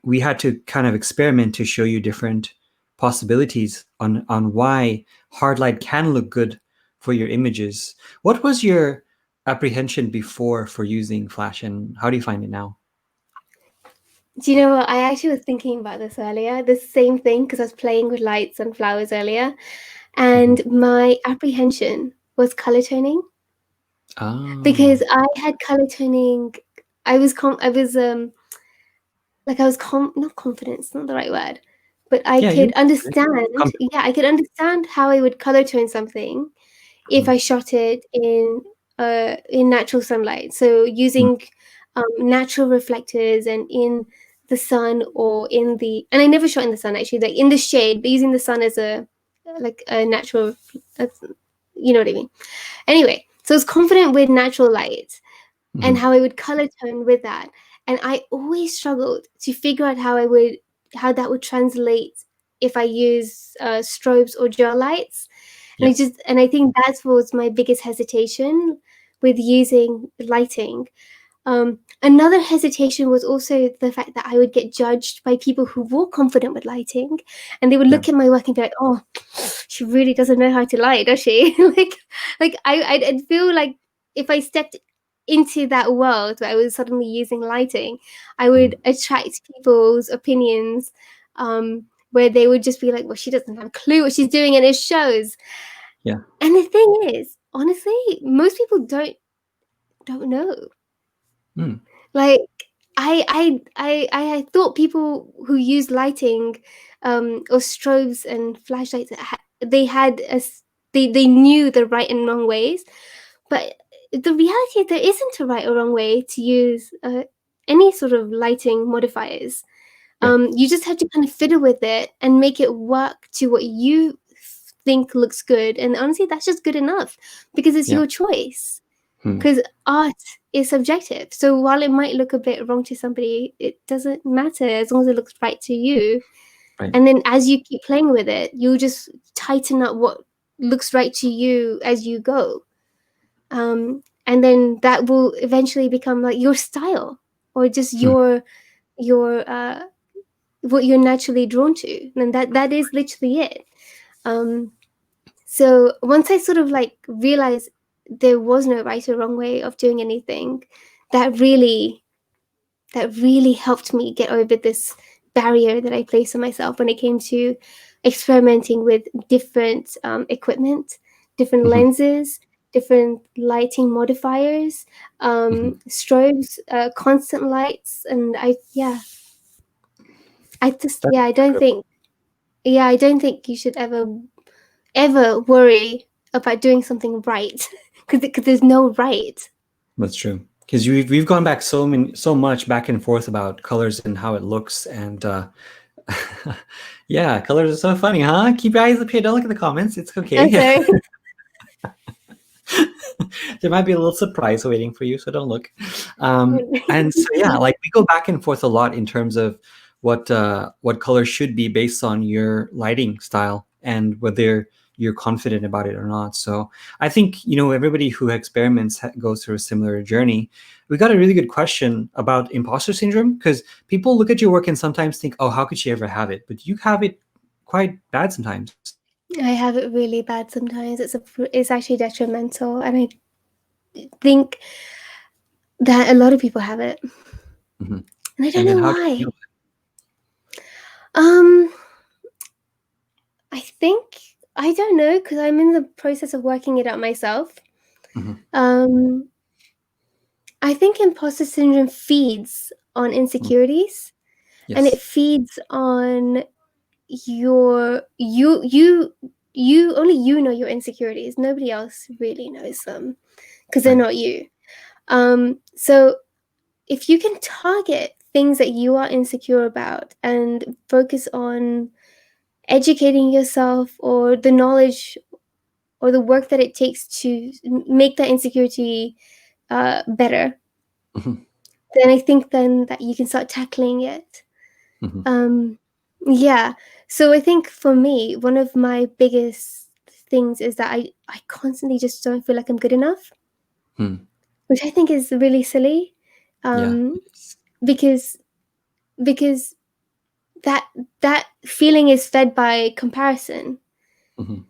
we had to kind of experiment to show you different possibilities on why hard light can look good for your images. What was your apprehension before for using Flash, and how do you find it now? Do you know what? I actually was thinking about this earlier, the same thing, because I was playing with lights and flowers earlier, Hmm. and my apprehension was color toning Oh, because I had color toning. I was not confident, it's not the right word, but I yeah, could you understand, comfortable. yeah, I could understand how I would color tone something if Mhm. I shot it in natural sunlight. So Mm. using natural reflectors and in the sun or in the, and I never shot in the sun actually, like in the shade, but using the sun as a like a natural, that's, you know what I mean. Anyway, so I was confident with natural light and Mhm. how I would color tone with that. And I always struggled to figure out how that would translate if I use strobes or gel lights. Yeah, And I think that was my biggest hesitation with using lighting. Another hesitation was also the fact that I would get judged by people who were confident with lighting, and they would yeah, look at my work and be like, "Oh, she really doesn't know how to light, does she?" I'd feel like if I stepped into that world where I was suddenly using lighting, I would mhm. attract people's opinions, where they would just be like, "Well, she doesn't have a clue what she's doing, and it shows." Yeah. And the thing is, honestly, most people don't know. Mm. Like I thought people who use lighting, or strobes and flashlights, they knew the right and wrong ways, but the reality is there isn't a right or wrong way to use any sort of lighting modifiers. Yeah, You just have to kind of fiddle with it and make it work to what you think looks good, and honestly, that's just good enough because it's yeah. your choice, Mm. because art is subjective. So while it might look a bit wrong to somebody, it doesn't matter as long as it looks right to you. Right. And then as you keep playing with it, you'll just tighten up what looks right to you as you go. And then that will eventually become like your style, or just Mm. your what you're naturally drawn to. And that is literally it. Um, so once I sort of like realized there was no right or wrong way of doing anything, that really that really helped me get over this barrier that I placed on myself when it came to experimenting with different equipment, different Mhm. lenses, different lighting modifiers, Mhm. strobes, constant lights, and I just That's I don't incredible. think, yeah, I don't think you should ever ever worry about doing something right because there's no right. That's true. Because we've gone back so much back and forth about colors and how it looks, and yeah, colors are so funny, huh? Keep your eyes up here. Don't look at the comments. It's I'm okay. sorry. There might be a little surprise waiting for you, so don't look. And so yeah, like we go back and forth a lot in terms of what color should be based on your lighting style and whether you're confident about it or not. So I think everybody who experiments goes through a similar journey. We got a really good question about imposter syndrome because people look at your work and sometimes think, "Oh, how could she ever have it?" But you have it quite bad sometimes. I have it really bad sometimes. It's actually detrimental, and I think that a lot of people have it, Mhm. and I don't And then know how do why. you Um, I think I don't know because I'm in the process of working it out myself. deal with it? Um, I think imposter syndrome feeds on Mhm. insecurities, and it Yes. feeds on you only you know your insecurities. Nobody else really knows them because they're Right. not you. So if you can target things that you are insecure about and focus on educating yourself or the knowledge or the work that it takes to make that insecurity better, Mhm. then I think then that you can start tackling it. Mhm. Um, yeah. So I think for me, one of my biggest things is that I constantly just don't feel like I'm good enough, Hmm. which I think is really silly. Yeah. Um, because because that that feeling is fed by comparison. Mhm.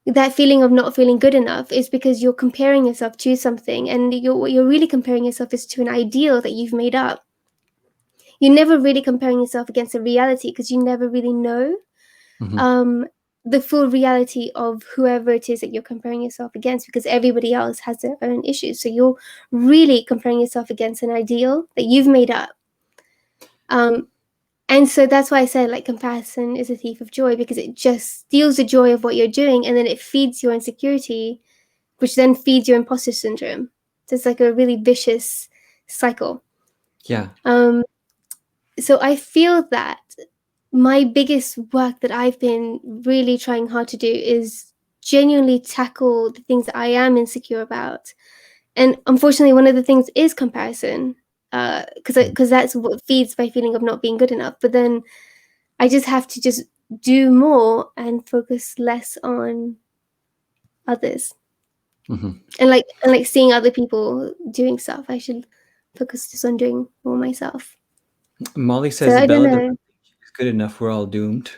That feeling of not feeling good enough is because you're comparing yourself to something, and what you're really comparing yourself is to an ideal that you've made up. You're never really comparing yourself against a reality because you never really know Mhm. um, the full reality of whoever it is that you're comparing yourself against, because everybody else has their own issues. So you're really comparing yourself against an ideal that you've made up. Um, and so that's why I said like comparison is a thief of joy, because it just steals the joy of what you're doing, and then it feeds your insecurity, which then feeds your imposter syndrome. So it's like a really vicious cycle. Yeah. Um, so I feel that my biggest work that I've been really trying hard to do is genuinely tackle the things that I am insecure about. And unfortunately, one of the things is comparison, because that's what feeds my feeling of not being good enough. But then I just have to just do more and focus less on others, Mhm. and like seeing other people doing stuff. I should focus just on doing more myself. Molly So says I don't Bella doesn't know. think she's good enough. We're all doomed.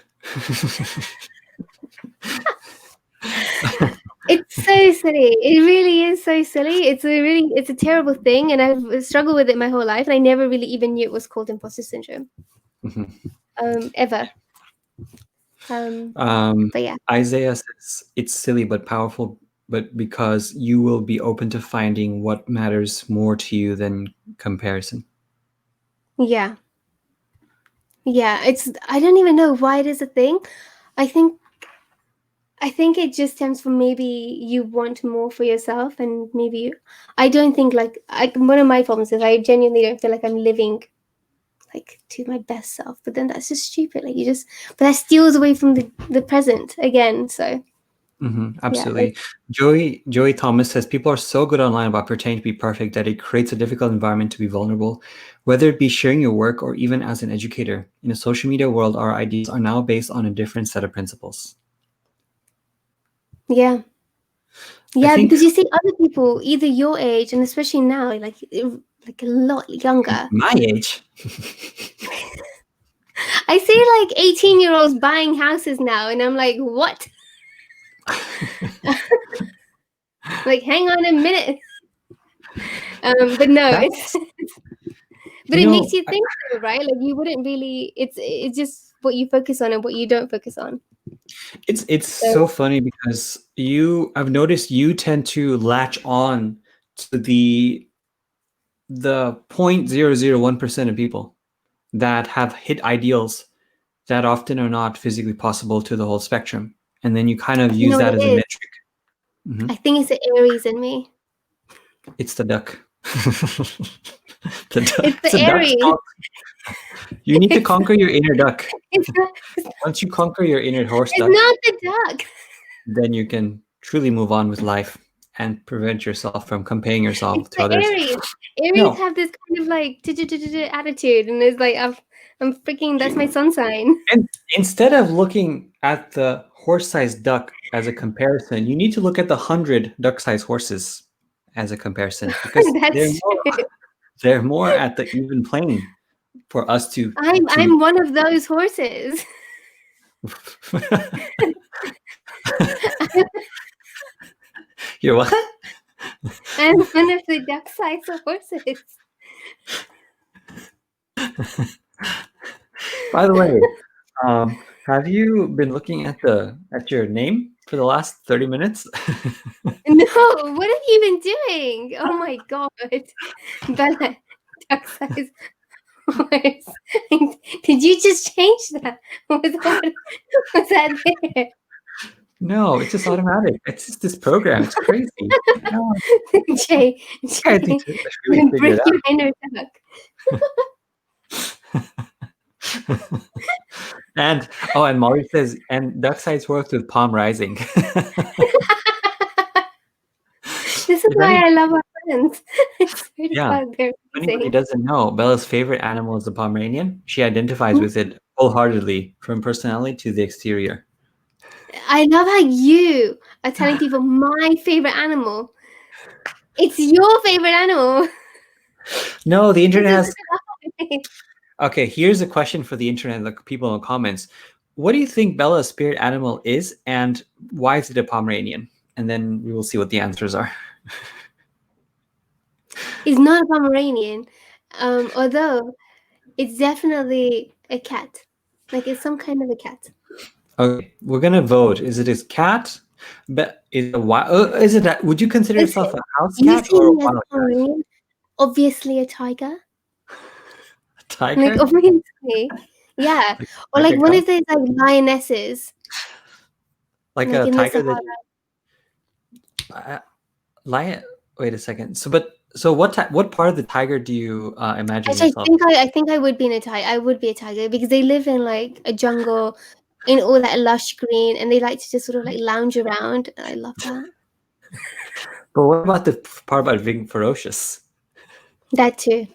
It's so silly. It really is so silly. It's a terrible thing, and I've struggled with it my whole life, and I never really even knew it was called imposter syndrome. Mhm. Ever. Um, Um, but yeah. Isaiah says it's silly but powerful, but because you will be open to finding what matters more to you than comparison. Yeah. Yeah. I don't even know why it is a thing. I think I think it just stems from maybe you want more for yourself, and maybe I don't think one of my problems is I genuinely don't feel like I'm living like to my best self. But then that's just stupid. But that steals away from the present again. So yeah, Absolutely. Joey Thomas says people are so good online about pretending to be perfect that it creates a difficult environment to be vulnerable, whether it be sharing your work or even as an educator. In a social media world, our ideas are now based on a different set of principles. yeah. I Yeah, think because you see other people either your age, and especially now, like a lot younger. my age. I see like 18-year-olds buying houses now, and I'm like, what? Like, hang on a minute. But no, it's That's but you it makes know you think though, right? Like you wouldn't really. It's just what you focus on and what you don't focus on. it's So so funny because I've noticed you tend to latch on to the 0.001% of people that have hit ideals that often are not physically possible to the whole spectrum. and then you kind of You use know what that it as a is? metric. Mhm. I think it's the Aries in me. It's the duck. It's It's the a duck's Aries. fault. You need to It's conquer your inner duck. it's not, Once you conquer your inner horse it's duck, not the duck. then you can truly move on with life and prevent yourself from comparing It's yourself to the others. Aries. Aries No, have this kind of like attitude, and it's like I'm freaking. That's my sun sign. and instead of looking at the horse-sized duck as a comparison, you need to look at the 100 duck-sized horses as a comparison because That's true. they're more at the even plane for us to I'm one of those horses. You're what? I'm one of the duck-sized horses. By the way, have you been looking at your name for the last 30 minutes? No, what have you been doing? Oh my god, Bella, duck-sized horse. Did you just change that? Was that there? No, it's just automatic. It's just this program. It's crazy. No, Jay, I need to really figure bring it your inner duck. out. And Molly says, and duck sides works with palm rising. This is If why any, I love our friends. It's really yeah, fun. They're if anybody amazing. doesn't know, Bella's favorite animal is the Pomeranian. She identifies with it wholeheartedly, from personality to the exterior. I love how you are telling people my favorite animal. It's your favorite animal. No, the This internet is has. Okay, here's a question for the internet, the people in the comments. What do you think Bella's spirit animal is, and why is it a Pomeranian? And then we will see what the answers are. It's not a Pomeranian, although it's definitely a cat. Like it's some kind of a cat. Okay, we're gonna vote. Is it a cat? But is it a wild? Is it? Would you consider Listen, yourself a house you cat see or a me as wild a Pomeranian, obviously a tiger. Like tiger? obviously, yeah. Like Or like tiger one cub? of those like lionesses, Like like a in the tiger Sahara. that lion. Wait a second. So what part of the tiger do you imagine Actually, yourself? I think I would be in a tiger. I would be a tiger because they live in like a jungle in all that lush green, and they like to just sort of like lounge around. And I love that. But what about the part about being ferocious? That too.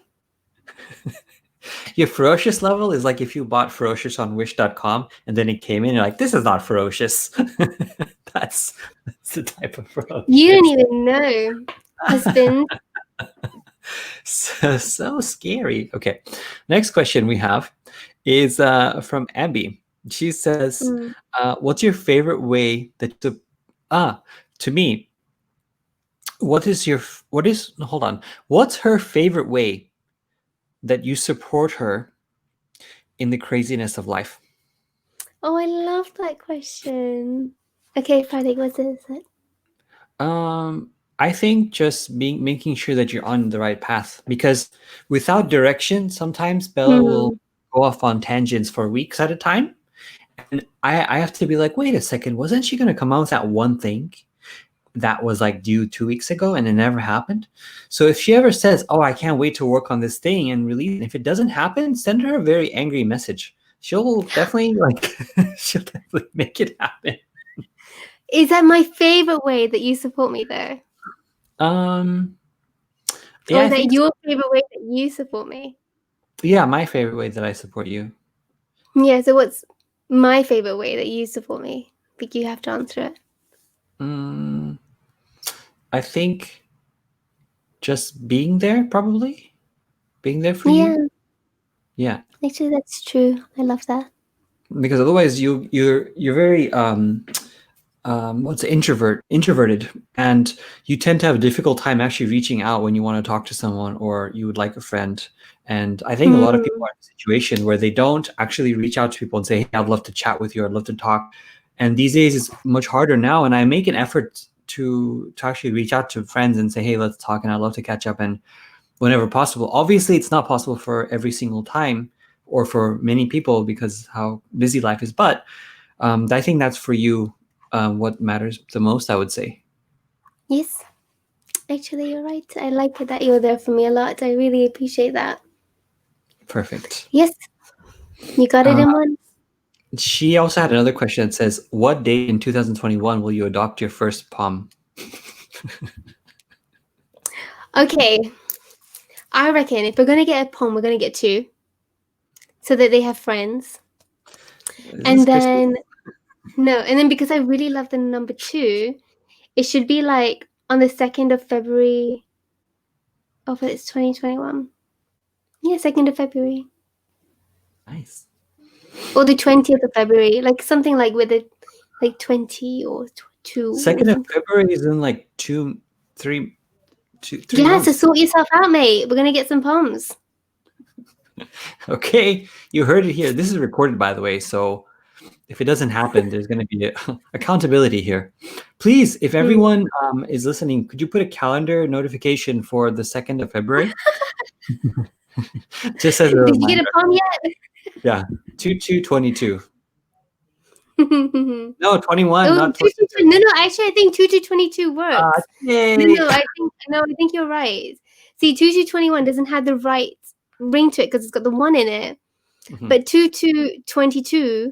Your ferocious level is like if you bought ferocious on wish.com and then it came in, you're like, this is not ferocious. that's the type of You don't ferocious. even know, husband. So scary. Okay. Next question we have is from Abby. She says, Mm. what's your favorite way to me, hold on. What's her favorite way that you support her in the craziness of life? Oh, I love that question. Okay, Pratik, what is it? I think just making sure that you're on the right path, because without direction, sometimes Bella will Hmm. go off on tangents for weeks at a time. And I have to be like, wait a second, wasn't she going to come out with that one thing that was like due 2 weeks ago and it never happened? So if she ever says, oh, I can't wait to work on this thing and release it, if it doesn't happen, send her a very angry message. She'll definitely she'll definitely make it happen. Is that my favorite way that you support me, though? Um, Or yeah, I is that think so. your favorite way that you support me? Yeah, my favorite way that I support you. Yeah, so what's my favorite way that you support me? I think you have to answer it. I think just being there, probably being there for Yeah, you. Yeah, actually, that's true. I love that. because otherwise you're very what's introverted, and you tend to have a difficult time actually reaching out when you want to talk to someone or you would like a friend. And I think a lot of people Hmm. are in a situation where they don't actually reach out to people and say, hey, I'd love to chat with you, I'd love to talk. And these days it's much harder now, and I make an effort to actually reach out to friends and say, hey, let's talk, and I'd love to catch up, and whenever possible. Obviously it's not possible for every single time or for many people because how busy life is, but I think that's for you what matters the most, I would say. Yes, actually, you're right. I like it that you're there for me a lot. I really appreciate that. Perfect. Yes, you got it Uh, in one. she also had another question that says, "What date in 2021 will you adopt your first palm?" Okay, I reckon if we're gonna get a poem, we're gonna get two, so that they have friends. Is this And Christmas? then no, and then because I really love the number two, it should be like on the 2nd of February. Oh, but it's 2021. Yeah, 2nd of February. Nice. Or the 20th of February. Like something like with it like 20 or two or Second of something. February is in like 3 Yeah, so months. sort yourself out, mate. We're gonna get some poems. Okay, you heard it here. This is recorded, by the way, so if it doesn't happen, there's going to be accountability here. Please, if Hmm. everyone is listening, could you put a calendar notification for the 2nd of February? Just as a Did you get a reminder. poem yet? Yeah, 2222. Oh, No, 21, not 22. 222. No, no, actually I think 2222 Ah, works. No, yay! no, I think you're right. See, 2221 doesn't have the right ring to it because it's got the one in it. Mhm. But 2222,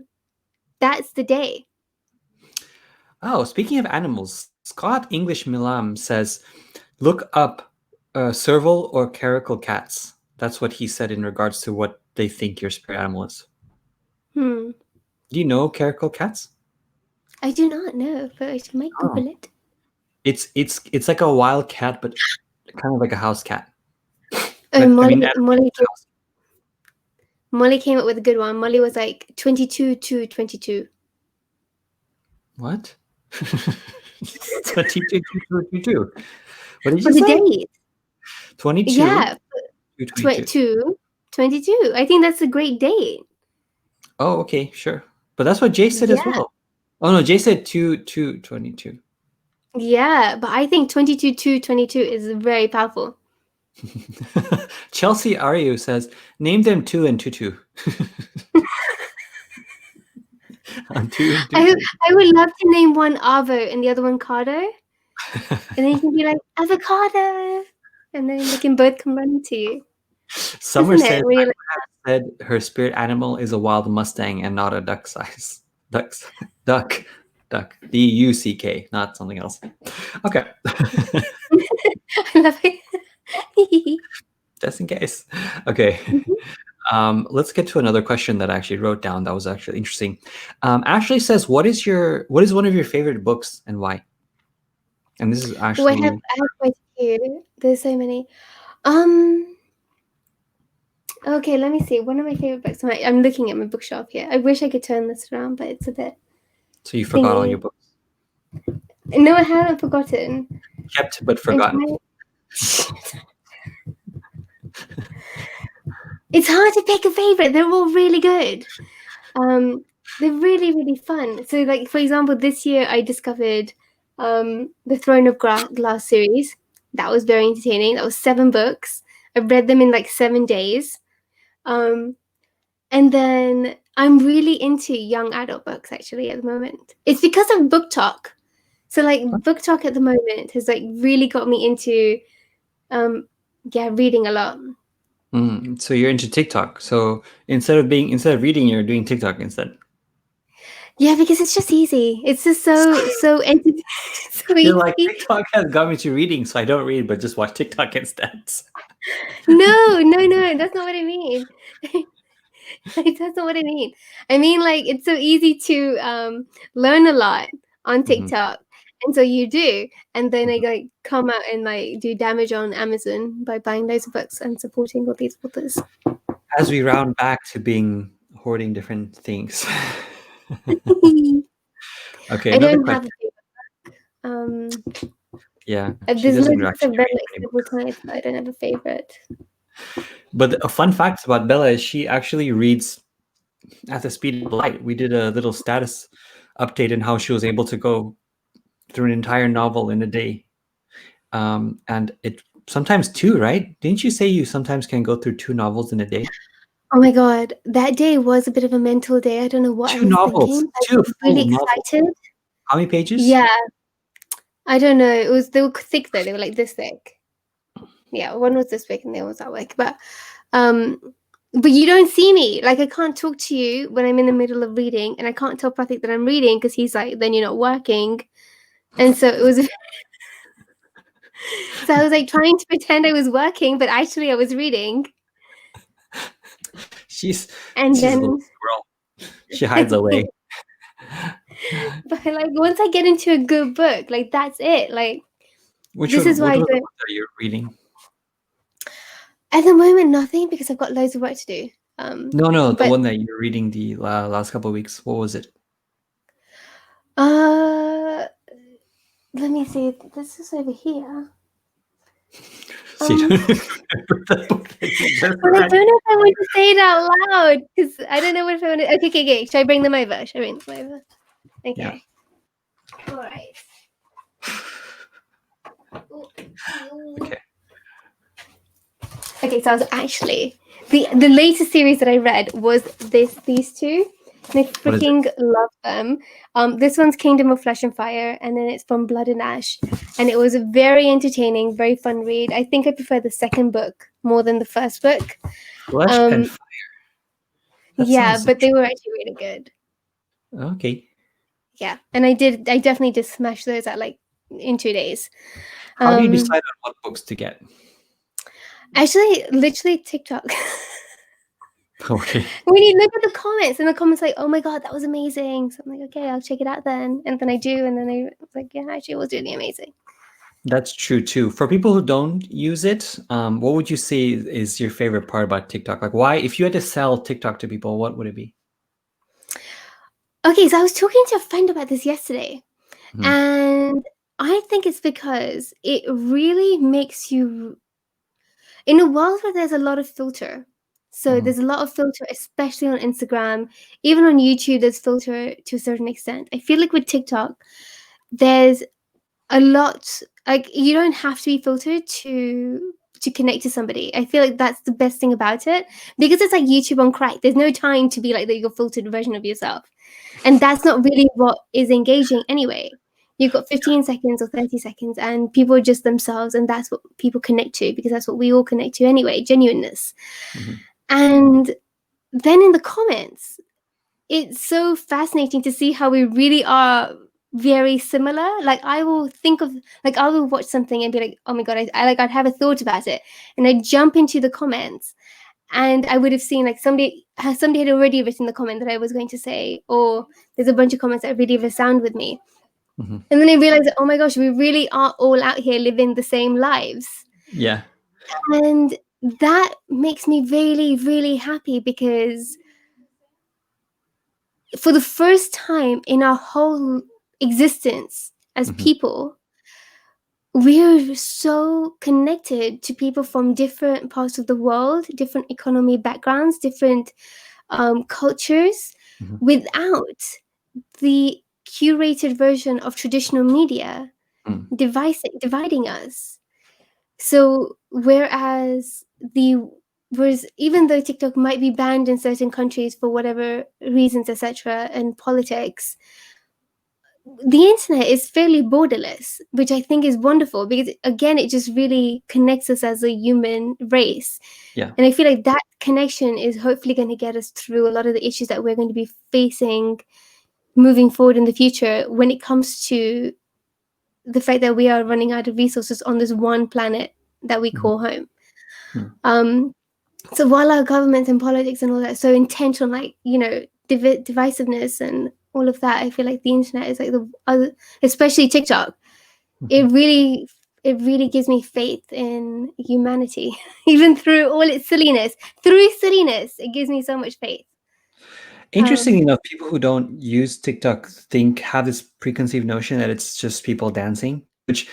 that's the day. Oh, speaking of animals, Scott English Milam says, look up serval or caracal cats. That's what he said in regards to what they think your spirit animal is. Hmm. Do you know caracal cats? I do not know, but I might Oh. Google it. It's like a wild cat, but kind of like a house cat. Oh, But I mean, Molly came up with a good one. Molly was like 22 to 22. what? 22, 22. What did For you the say? date. 22, Yeah, 22. 22. I think that's a great date. Oh, okay, sure. But that's what Jay said as Yeah. well. Oh no, Jay said 22. Yeah, but I think 22 to 22 is very powerful. Chelsea Ariu says, name them two and tutu. Two and I tutu. I would love to name one Avo and the other one Cardo. And then you can be like, avocado. And then they can both come running to you. Summer Isn't it? says, Really? said her spirit animal is a wild Mustang and not a duck size. Ducks. Duck. Duck. DUCK, not something else. Okay. I love it. Just in case. Okay. Let's get to another question that I actually wrote down that was actually interesting. Ashley says, what is one of your favorite books and why? And this is Oh, actually I have quite a few. There's so many. Um. Okay, let me see. One of my favorite books. I'm looking at my bookshelf here. I wish I could turn this around, but it's a bit so you forgot all thingy. your books. No, I haven't forgotten. Kept but I'm forgotten. trying. It's hard to pick a favorite. They're all really good. They're really, really fun. So, like for example, this year I discovered the Throne of Glass series. That was very entertaining. That was 7 books. I read them in like 7 days. Um, and then I'm really into young adult books actually at the moment. It's because of Book Talk. So like Book Talk at the moment has like really got me into reading a lot. So you're into TikTok. So instead of reading, you're doing TikTok instead. Yeah, because it's just easy. It's just so so You're like, easy. TikTok has got me to reading, so I don't read, but just watch TikTok instead. No, no, no, that's not what I mean. That's not what I mean. I mean, like, it's so easy to learn a lot on Mhm, TikTok, and so you do, and then I mhm. like come out and like do damage on Amazon by buying loads of books and supporting all these authors. As we round back to being hoarding different things. Okay, I another don't have question. a favorite. Yeah, she There's doesn't loads of books actually I've read read like many several books. times, but I don't have a favorite. But a fun fact about Bella is she actually reads at the speed of light. We did a little status update in how she was able to go through an entire novel in a day. And it sometimes two, right? Didn't you say you sometimes can go through two novels in a day? Oh my god, that day was a bit of a mental day. I don't know what I Two was novels, thinking. I two was really full novels. excited. How many pages? Yeah, I don't know. They were thick though. They were like this thick. Yeah, one was this big and the other was that big. Um, but you don't see me. Like I can't talk to you when I'm in the middle of reading, and I can't tell Pratik that I'm reading because he's like, then you're not working. And so it was. So I was like trying to pretend I was working, but actually I was reading. She's And she's a little then, squirrel. She hides away. but like once I get into a good book, like that's it. Like Which this one? is why What I was the don't. book that you're reading? At the moment, nothing because I've got loads of work to do. No, the But one that you're reading the last couple of weeks. What was it? uh, let me see. This is over here. So you Um, don't remember the book that you just well, I read? don't know if I want to say it out loud because I don't know if I want to. Okay. Should I bring them over? Yeah. Okay. All right. Okay. Okay, so I was actually the latest series that I read was these two. And I What is it? freaking love them. This one's Kingdom of Flesh and Fire, and then it's from Blood and Ash, and it was a very entertaining, very fun read. I think I prefer the second book more than the first book. Flesh and Um, Fire. That yeah, sounds but they were actually really good. okay. Yeah, and I definitely just smashed those out like in 2 days. How do you Um, decide on what books to get? actually, literally TikTok. Okay. When you look at the comments, and the comments like, "Oh my god, that was amazing!" So I'm like, "Okay, I'll check it out then." And then I do, and then I was like, "Yeah, actually, it was really amazing." That's true too. For people who don't use it, what would you say is your favorite part about TikTok? Like, why, if you had to sell TikTok to people, what would it be? Okay, so I was talking to a friend about this yesterday, Mhm. and I think it's because it really makes you in a world where there's a lot of filter. So Mhm. there's a lot of filter, especially on Instagram, even on YouTube. There's filter to a certain extent. I feel like with TikTok, there's a lot like you don't have to be filtered to connect to somebody. I feel like that's the best thing about it because it's like YouTube on crack. There's no time to be like the your filtered version of yourself, and that's not really what is engaging anyway. You've got 15 seconds or 30 seconds, and people are just themselves, and that's what people connect to because that's what we all connect to anyway, genuineness. Mhm. And then in the comments, it's so fascinating to see how we really are very similar. Like I will think of like I will watch something and be like, oh my god, I'd have a thought about it, and I jump into the comments, and I would have seen like somebody had already written the comment that I was going to say, or there's a bunch of comments that really resound with me, Mhm. and then I realized that oh my gosh, we really are all out here living the same lives, Yeah. and that makes me really really happy because for the first time in our whole existence as Mhm. people, we're so connected to people from different parts of the world, different economy backgrounds, different cultures, Mhm. without the curated version of traditional media Mm. dividing us. So whereas even though TikTok might be banned in certain countries for whatever reasons, etc., and politics, the internet is fairly borderless, which I think is wonderful because again, it just really connects us as a human race. Yeah. And I feel like that connection is hopefully going to get us through a lot of the issues that we're going to be facing moving forward in the future when it comes to the fact that we are running out of resources on this one planet that we Mhm. call home. Mm. Um, so while our governments and politics and all that are so intent on like divisiveness and all of that, I feel like the internet is like the other, especially TikTok. It Mhm. really it really gives me faith in humanity, even through all its silliness. Through silliness, it gives me so much faith. Interesting Um, enough, people who don't use TikTok have this preconceived notion that it's just people dancing, which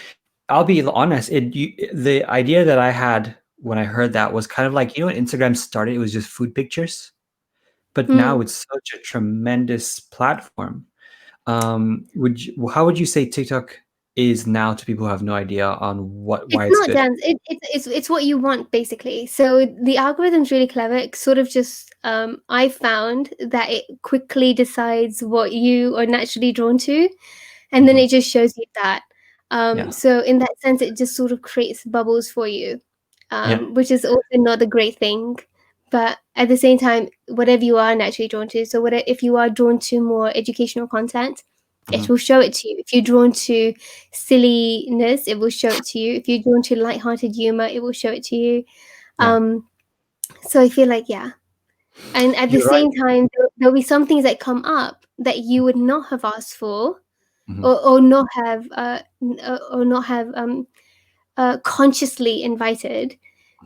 I'll be honest, the idea that I had when I heard that was kind of like, when Instagram started, it was just food pictures, but now hmm. it's such a tremendous platform. How would you say TikTok is now to people who have no idea on It's why it's not good? dance. It's what you want basically. So the algorithm's really clever. It sort of just I found that it quickly decides what you are naturally drawn to. and then Mhm. it just shows you that. Yeah. So in that sense, it just sort of creates bubbles for you, Yeah. which is also not a great thing. But at the same time, whatever you are naturally drawn to, so whatever, if you are drawn to more educational content, it Mhm. will show it to you. If you're drawn to silliness, it will show it to you. If you're drawn to light-hearted humor, it will show it to you. Yeah. Um, so I feel like, yeah. And at the You're right. same time, there'll be some things that come up that you would not have asked for, Mhm. or not have or not have consciously invited,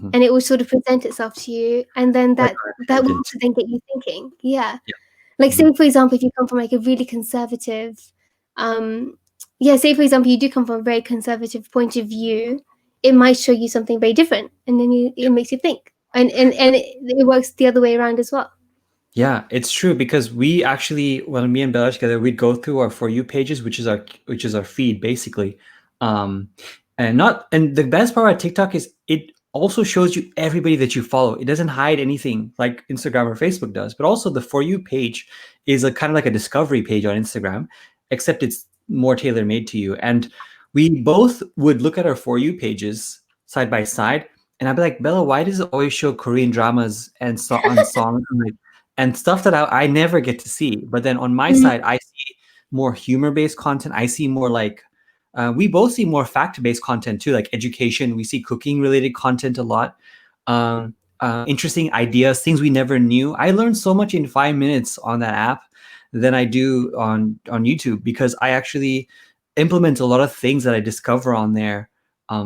Mhm. and it will sort of present itself to you, and then Like that an will hint. also then get you thinking. Yeah, Yeah. like say Mhm. for example, if you come from like a really conservative, um, yeah, say for example you do come from a very conservative point of view, it might show you something very different, and then it makes you think, and it works the other way around as well. Yeah, it's true because we actually, when me and Bella together, we'd go through our For You pages, which is our feed basically. Um, and the best part about TikTok is it also shows you everybody that you follow. It doesn't hide anything like Instagram or Facebook does. But also the For You page is a kind of like a discovery page on Instagram, except it's more tailor made to you. And we both would look at our For You pages side by side, and I'd be like, Bella, why does it always show Korean dramas and on songs? And stuff that I never get to see. But then on my Mhm. side, I see more humor-based content. I see more like we both see more fact-based content too, like education. We see cooking-related content a lot. Interesting ideas, things we never knew. I learned so much in 5 minutes on that app than I do on YouTube because I actually implement a lot of things that I discover on there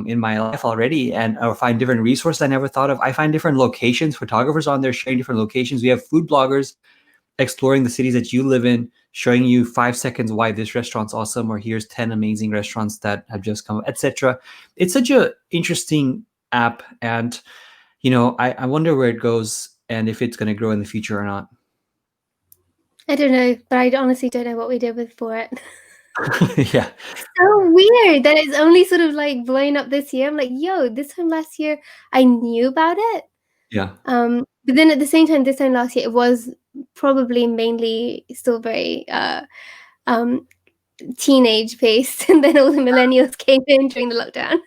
in my life already, and I find different resources I never thought of. I find different locations, photographers on there sharing different locations. We have food bloggers exploring the cities that you live in, showing you 5 seconds why this restaurant's awesome, or here's 10 amazing restaurants that have just come, etc. It's such a interesting app, and I wonder where it goes and if it's going to grow in the future or not. I don't know, but I honestly don't know what we did with for it. Yeah, So weird that it's only sort of like blowing up this year. I'm like, yo, this time last year I knew about it. yeah. But then at the same time, this time last year it was probably mainly still very um teenage based, and then all the millennials came in during the lockdown.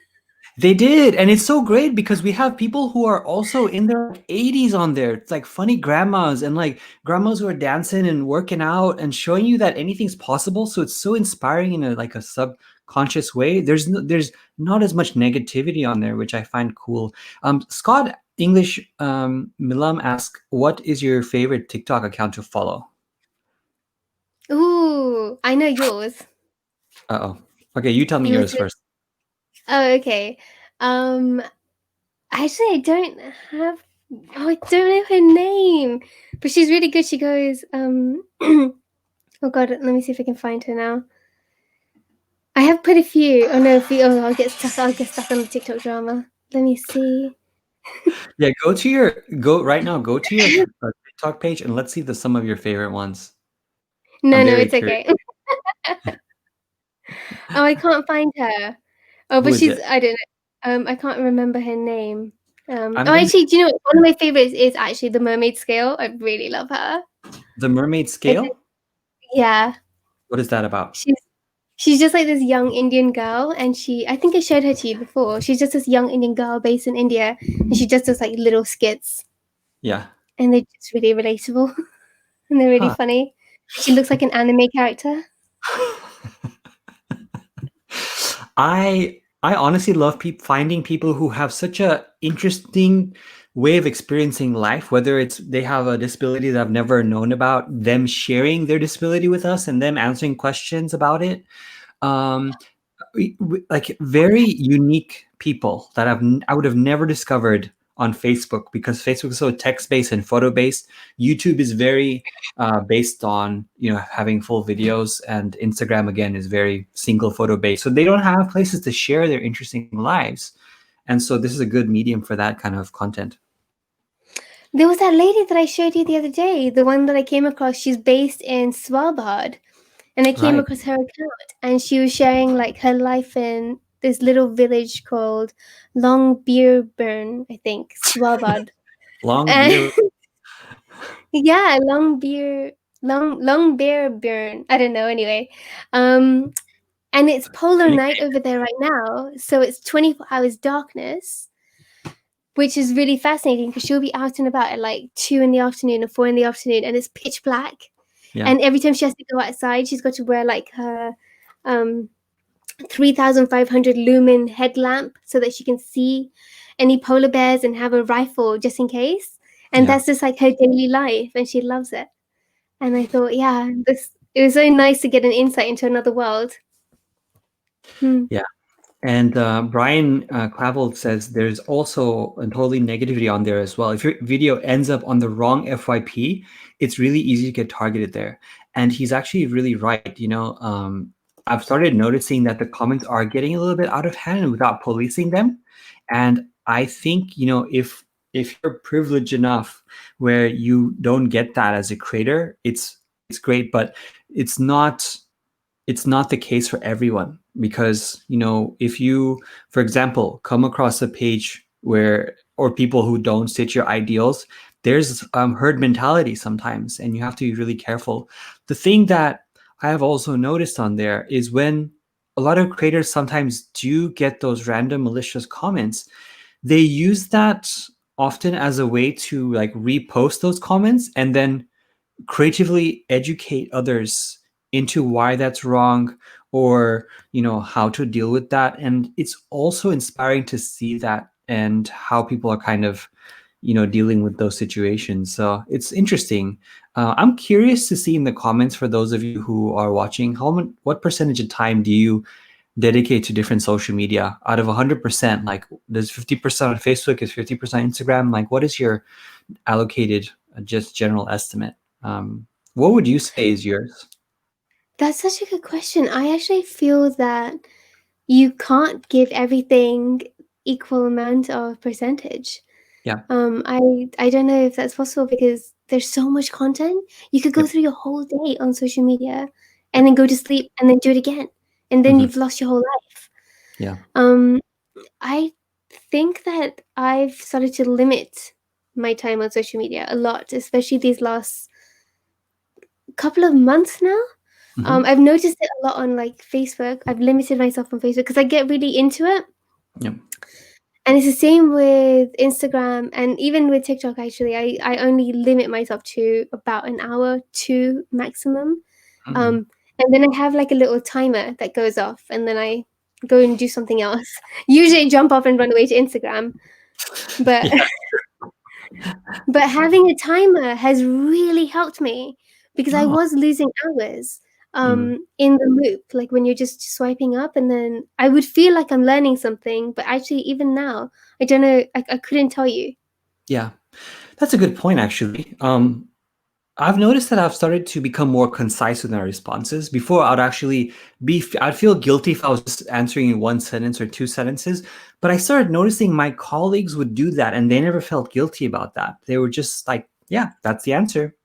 They did, and it's so great because we have people who are also in their like 80s on there. It's like funny grandmas and like grandmas who are dancing and working out and showing you that anything's possible. So it's so inspiring in a subconscious way. There's not as much negativity on there, which I find cool. Scott English Milam asks, "What is your favorite TikTok account to follow?" Ooh, I know yours. Uh-oh. Okay, you tell me Yours yours is, first. oh, okay. Um, actually, I don't have. Oh, I don't know her name, but she's really good. She goes, oh god, let me see if I can find her now. I have put a few. Oh no, a few. Oh, I'll get stuck. I'll get stuck on the TikTok drama. Let me see. Yeah, go right now. Go to your TikTok page and let's see the some of your favorite ones. I'm No, no, very it's curious. okay. Oh, I can't find her. Oh, Who but is she's, it? I don't know. I can't remember her name. I'm Oh, gonna actually, do you know what? One of my favorites is actually the Mermaid Scale. I really love her. The Mermaid It's, Scale. yeah, What is that about? she's she's just like this young Indian girl, and I think I showed her to you before. She's just this young Indian girl based in India, and she just does like little skits, Yeah. and they're just really relatable, and they're really Huh. funny. She looks like an anime character. I honestly love finding people who have such a interesting way of experiencing life, whether it's they have a disability that I've never known about, them sharing their disability with us and them answering questions about it. Um, like very unique people that I would have never discovered on Facebook because Facebook is so text based and photo based. YouTube is very based on having full videos, and Instagram again is very single photo based. So they don't have places to share their interesting lives, and so this is a good medium for that kind of content. There was that lady that I showed you the other day, the one that I came across. She's based in Svalbard, and I came Right, across her account, and she was sharing like her life in this little village called Longyearbyen, I think, Svalbard. long And beer. yeah, Longyearbyen. I don't know. Anyway, um, And it's polar Really night over there right now, so it's 24 hours darkness, which is really fascinating because she'll be out and about at like 2 in the afternoon or 4 in the afternoon, and it's pitch black. yeah, And every time she has to go outside, she's got to wear like her um 3,500 lumen headlamp so that she can see any polar bears and have a rifle just in case. And yeah, that's just like her daily life, and she loves it. And I thought, yeah, this it was so nice to get an insight into another world. Hmm. yeah. And Brian Clavel says there's also a totally negativity on there as well. If your video ends up on the wrong FYP, it's really easy to get targeted there. And he's actually really right. I've started noticing that the comments are getting a little bit out of hand without policing them. And I think, if you're privileged enough where you don't get that as a creator, it's great, but it's not it's not the case for everyone because if you, for example, come across a page where or people who don't fit your ideals, there's herd mentality sometimes, and you have to be really careful. The thing that I have also noticed on there is when a lot of creators sometimes do get those random malicious comments, they use that often as a way to like repost those comments and then creatively educate others into why that's wrong, or how to deal with that. And it's also inspiring to see that and how people are kind of dealing with those situations. So it's interesting. I'm curious to see in the comments, for those of you who are watching, what percentage of time do you dedicate to different social media out of 100%? Like, does 50% on Facebook, is 50% Instagram? Like, what is your allocated, just general estimate? What would you say is yours? That's such a good question. I actually feel that you can't give everything equal amount of percentage. Yeah. I don't know if that's possible because there's so much content. You could go Yep. through your whole day on social media and Yep. then go to sleep and then do it again, and then Hmm. you've lost your whole life. Yeah. Um, I think that I've started to limit my time on social media a lot, especially these last couple of months now. Hmm. I've noticed it a lot on like Facebook. I've limited myself on Facebook because I get really into it. Yep. And it's the same with Instagram and even with TikTok, actually. I only limit myself to about an hour, two maximum. Hmm. Um, and then I have like a little timer that goes off, and then I go and do something else. Usually jump off and run away to Instagram. But Yeah. but having a timer has really helped me because I Oh. was losing hours Mm. in the loop, like when you're just swiping up, and then I would feel like I'm learning something, but actually even now, I don't know, I couldn't tell you. Yeah. That's a good point, actually. I've noticed that I've started to become more concise with my responses. Before, I'd feel guilty if I was just answering in one sentence or two sentences. But I started noticing my colleagues would do that, and they never felt guilty about that. They were just like, yeah, that's the answer.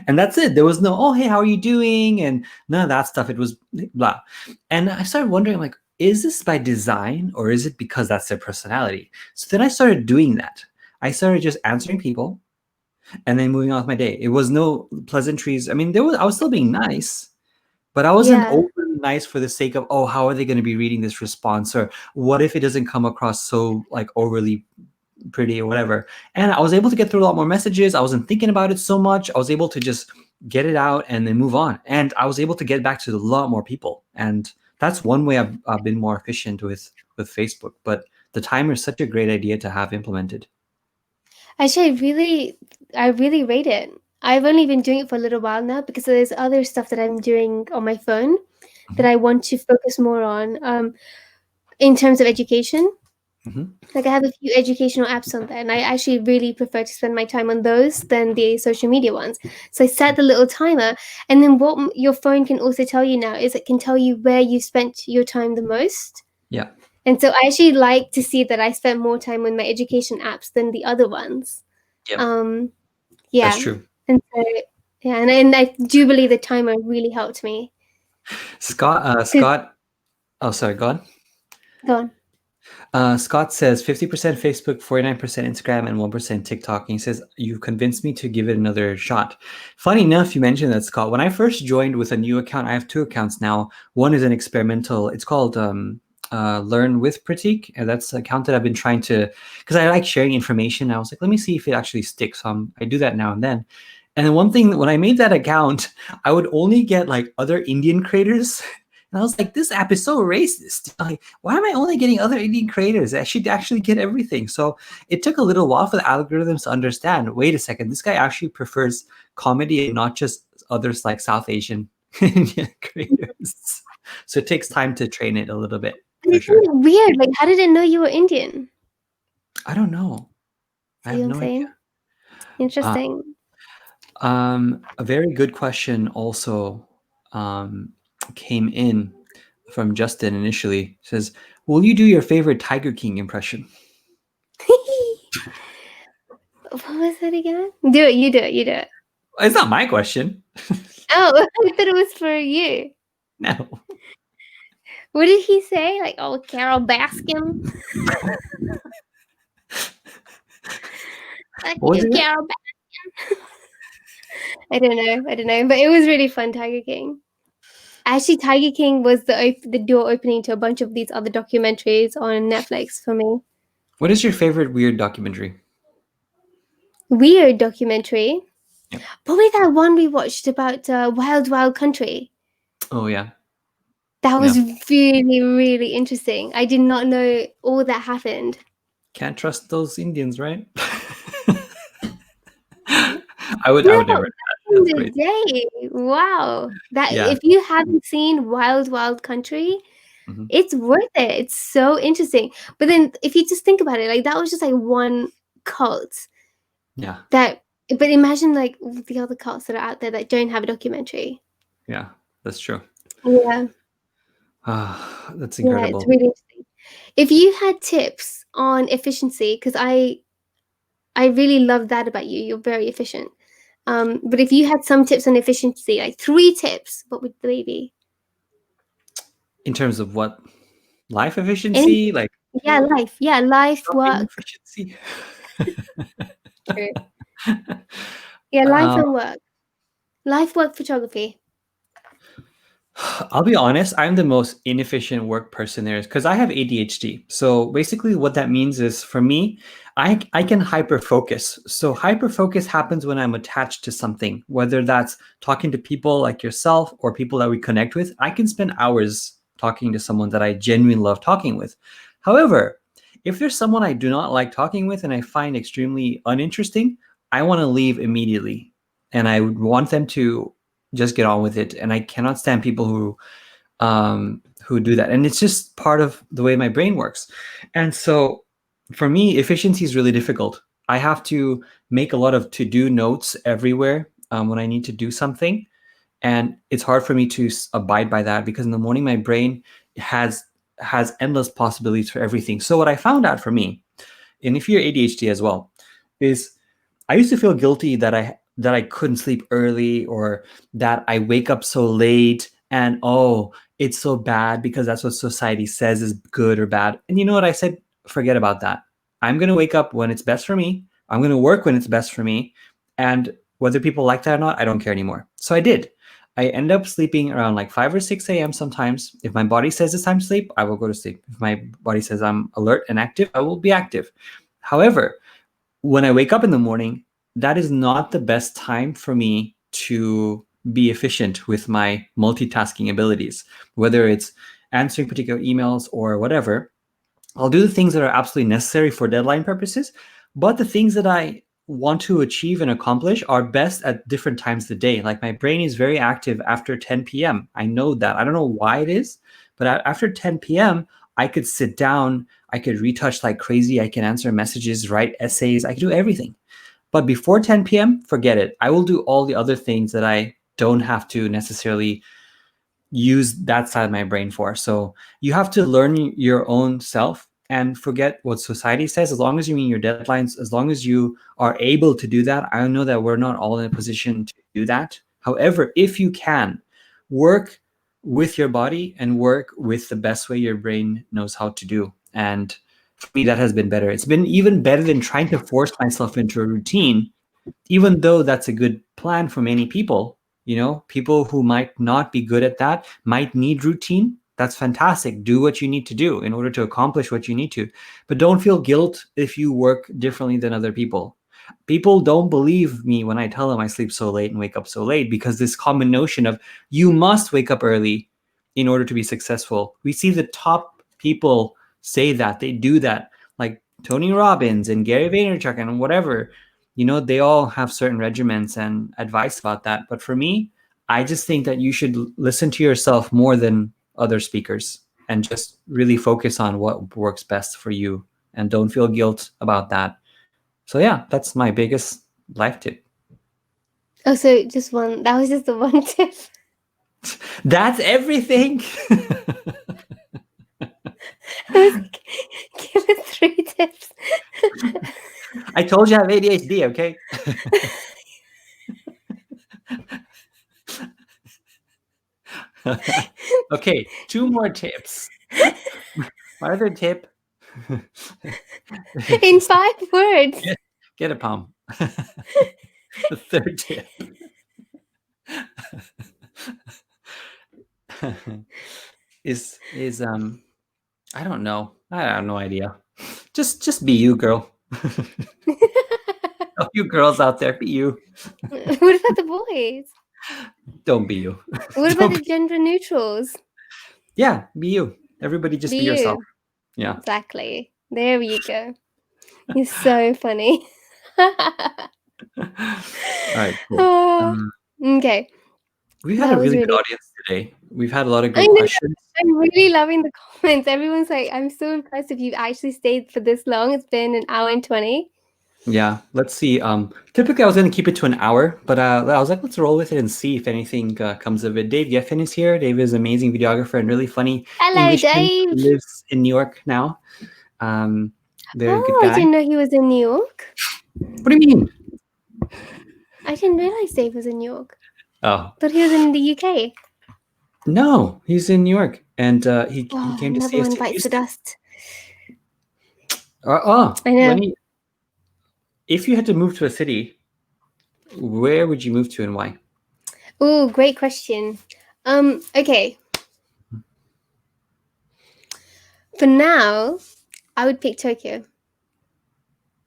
And that's it. There was no, oh, hey, how are you doing? And none of that stuff. It was blah. And I started wondering, like, is this by design or is it because that's their personality? So then I started doing that. I started just answering people and then moving on with my day. It was no pleasantries. I mean, I was still being nice, but I wasn't Yeah. overly nice for the sake of, oh, how are they going to be reading this response, or what if it doesn't come across so like overly pretty or whatever. And I was able to get through a lot more messages. I wasn't thinking about it so much. I was able to just get it out and then move on. And I was able to get back to a lot more people. And that's one way I've been more efficient with Facebook. But the timer is such a great idea to have implemented. Actually, I really rate it. I've only been doing it for a little while now because there's other stuff that I'm doing on my phone that Hmm. I want to focus more on in terms of education. Hmm. Like I have a few educational apps on there, and I actually really prefer to spend my time on those than the social media ones. So I set the little timer, and then what your phone can also tell you now is it can tell you where you spent your time the most. Yeah. And so I actually like to see that I spent more time on my education apps than the other ones. Yep. Um, That's yeah, true. and so yeah, and I do believe the timer really helped me. Scott, 'Cause- Scott, oh, sorry, go on. Go on. Scott says 50% Facebook, 49% Instagram, and 1% TikTok. And he says, "You convinced me to give it another shot." Funny enough, you mentioned that, Scott. When I first joined with a new account, I have two accounts now. One is an experimental, it's called Learn with Pratik. And that's an account that I've been trying to, because I like sharing information. I was like, let me see if it actually sticks. So I do that now and then. And then one thing, when I made that account, I would only get like other Indian creators. And I was like, this app is so racist. Like, why am I only getting other Indian creators? I should actually get everything. So it took a little while for the algorithms to understand, wait a second, this guy actually prefers comedy and not just others like South Asian Indian creators. So it takes time to train it a little bit, for It's sure. really weird. Like, how did it know you were Indian? I don't know. I See have what I'm no idea. saying? Interesting. A very good question also um, came in from Justin initially. It says, will you do your favorite Tiger King impression? What was that again? Do it. You do it. You do it. It's not my question. Oh, I thought it was for you. No. What did he say? Like, oh, Carol Baskin. Like What was you, it? Carol Baskin. I don't know. I don't know. But it was really fun, Tiger King. Actually, Tiger King was the door opening to a bunch of these other documentaries on Netflix for me. What is your favorite weird documentary? Weird documentary. Yeah. Probably that one we watched about Wild Wild Country. Oh yeah. That Yeah. was really, really interesting. I did not know all that happened. Can't trust those Indians, right? I No, would never. back in That's the crazy. day. Wow. That Yeah. if you haven't seen Wild Wild Country, Mhm. it's worth it. It's so interesting. But then if you just think about it, like that was just like one cult Yeah. that but imagine like the other cults that are out there that don't have a documentary. Yeah. That's true. Yeah. Ah, that's Yeah, it's incredible. really interesting. If you had tips on efficiency, because I really love that about you. You're very efficient. But if you had some tips on efficiency, like 3 tips, what would they be? In terms of what? Life Any efficiency, like yeah, life, shopping work. efficiency. True. Yeah, life Um, and work. Life, work, photography. I'll be honest, I'm the most inefficient work person there is because I have ADHD. So basically, what that means is for me, I can hyper focus. So hyper focus happens when I'm attached to something, whether that's talking to people like yourself or people that we connect with. I can spend hours talking to someone that I genuinely love talking with. However, if there's someone I do not like talking with and I find extremely uninteresting, I want to leave immediately. And I would want them to just get on with it. And I cannot stand people who do that. And it's just part of the way my brain works. And so for me, efficiency is really difficult. I have to make a lot of to-do notes everywhere when I need to do something. And it's hard for me to abide by that because in the morning my brain has has endless possibilities for everything. So what I found out for me, and if you're ADHD as well, is I used to feel guilty that I couldn't sleep early or that I wake up so late and oh, it's so bad because that's what society says is good or bad. And you know what I said? Forget about that. I'm going to wake up when it's best for me. I'm going to work when it's best for me. And whether people like that or not, I don't care anymore. So I did. I end up sleeping around like 5 or 6 a.m. sometimes. If my body says it's time to sleep, I will go to sleep. If my body says I'm alert and active, I will be active. However, when I wake up in the morning, that is not the best time for me to be efficient with my multitasking abilities, whether it's answering particular emails or whatever. I'll do the things that are absolutely necessary for deadline purposes, but the things that I want to achieve and accomplish are best at different times of the day. Like my brain is very active after 10 p.m. I know that. I don't know why it is, but after 10 p.m., I could sit down, I could retouch like crazy, I can answer messages, write essays, I can do everything. But before 10 p.m., forget it. I will do all the other things that I don't have to necessarily use that side of my brain for. So you have to learn your own self and forget what society says. As long as you meet your deadlines, as long as you are able to do that, I know that we're not all in a position to do that. However, if you can, work with your body and work with the best way your brain knows how to do. And for me, that has been better. It's been even better than trying to force myself into a routine, even though that's a good plan for many people. People who might not be good at that might need routine. That's fantastic. Do what you need to do in order to accomplish what you need to. But don't feel guilt if you work differently than other people. People don't believe me when I tell them I sleep so late and wake up so late, because this common notion of you must wake up early in order to be successful. We see the top people say that, they do that, like Tony Robbins and Gary Vaynerchuk and whatever. They all have certain regimens and advice about that. But for me, I just think that you should listen to yourself more than other speakers and just really focus on what works best for you, and don't feel guilt about that. So yeah, that's my biggest life tip. Oh, so just one. That was just the one tip. That's everything. I was like, give us 3 tips. I told you I have ADHD, okay? Okay, 2 more tips. My other tip. In 5 words. Get a palm. The third tip is I don't know. I have no idea. Just be you, girl. All you girls out there, be you. What about the boys? Don't be you. What about the gender neutrals? Yeah, be you. Everybody just be yourself. You. Yeah. Exactly. There you go. You're so funny. All right, cool. Okay. We've had That a was really good really. audience today. We've had a lot of I great know. questions. I'm really loving the comments. Everyone's like, I'm so impressed if you've actually stayed for this long. It's been an hour and 20. Yeah, let's see. Typically I was going to keep it to an hour, but I was like, let's roll with it and see if anything comes of it. Dave Geffen is here. Dave is an amazing videographer and really funny Hello, Englishman who Dave. lives in New York now. Very good Oh, I guy. didn't know he was in New York. What do you mean? I didn't realize Dave was in New York. Oh, Thought he was in the UK. no, he's in New York, and he Oh, came to see another us one in bites the Houston. dust. Oh, I know. if you had to move to a city, where would you move to and why? Oh, great question. Okay. For now, I would pick Tokyo.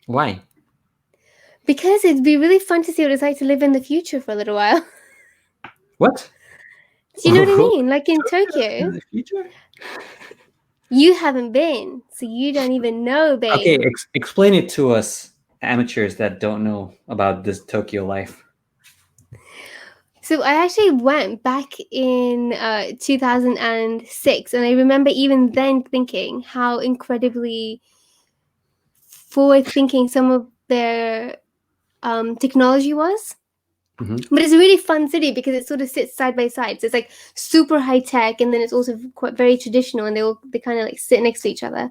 Why? Because it'd be really fun to see what it's like to live in the future for a little while. What? Do you know what I mean? Like in Tokyo, In the future? you haven't been, so you don't even know, babe. Okay, explain it to us amateurs that don't know about this Tokyo life. So I actually went back in 2006, and I remember even then thinking how incredibly forward-thinking some of their technology was. Mm-hmm. But it's a really fun city because it sort of sits side by side. So it's like super high tech, and then it's also quite very traditional, and they kind of like sit next to each other.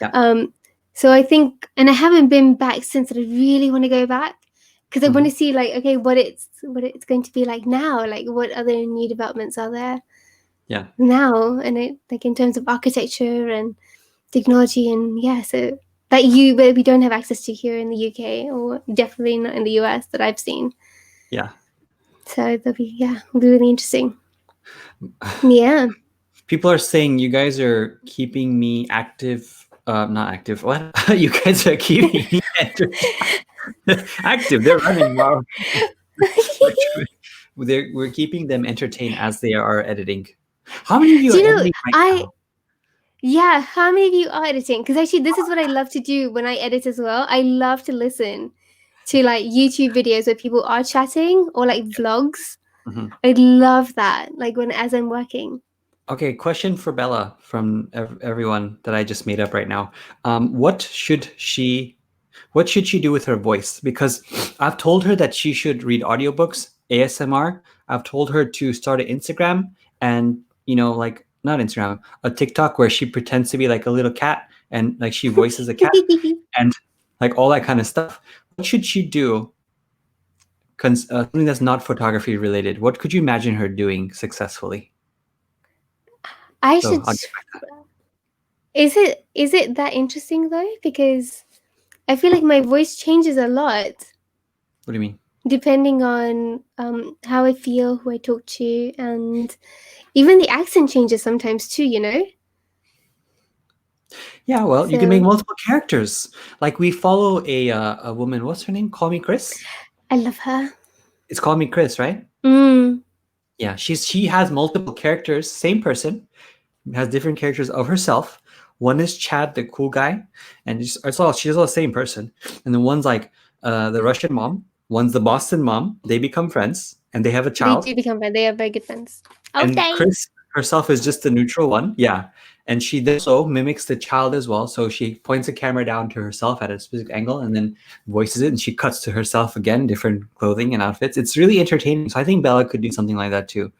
Yeah. So I think, and I haven't been back since. I really want to go back because I want to Mm-hmm. see like, okay, what it's going to be like now. Like, what other new developments are there Yeah. now, and like in terms of architecture and technology, and yeah, so that we don't have access to here in the UK, or definitely not in the US that I've seen. Yeah. So it'll be really interesting. Yeah. People are saying you guys are keeping me active. Not active. What? You guys are keeping me active. They're running while we're keeping them entertained as they are editing. How many of you Do are you know, editing right now? how many of you are editing? Because actually, this is what I love to do when I edit as well. I love to listen to like YouTube videos where people are chatting, or like vlogs. Mm-hmm. I love that. Like as I'm working. Okay, question for Bella from everyone that I just made up right now. What should she do with her voice? Because I've told her that she should read audiobooks, ASMR. I've told her to start an Instagram and, like not Instagram, a TikTok where she pretends to be like a little cat and like she voices a cat and like all that kind of stuff. What should she do? Something that's not photography related. What could you imagine her doing successfully? I So should. I'll get back to that. Is it that interesting though? Because I feel like my voice changes a lot What do you mean? depending on how I feel, who I talk to, and even the accent changes sometimes too. Yeah, well, you can make So multiple characters. Like we follow a woman. What's her name? Call me Chris. I love her. It's Call Me Chris, right? Mm. Yeah, she has multiple characters. Same person has different characters of herself. One is Chad, the cool guy, and she's all the same person. And then one's like the Russian mom. One's the Boston mom. They become friends and they have a They child. do become friends. They are very good friends. And Okay. Chris herself is just the neutral one. Yeah. And she also mimics the child as well. So she points the camera down to herself at a specific angle and then voices it. And she cuts to herself again, different clothing and outfits. It's really entertaining. So I think Bella could do something like that too.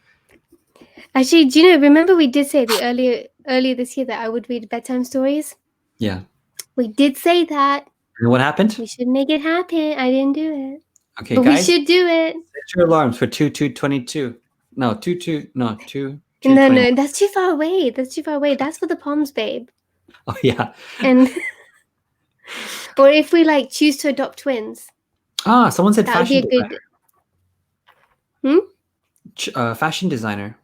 Actually, do you know? Remember, we did say the earlier this year that I would read bedtime stories. Yeah. We did say that. And what happened? We should make it happen. I didn't do it, Okay, but we guys, should do it. set your alarms for 2222. No, 22, no, 2 No, 21. no, that's too far away. That's too far away. That's for the palms, babe. Oh, yeah. And or if we like choose to adopt twins, Ah, someone said that would be fashion a designer. good. Hmm. Fashion designer.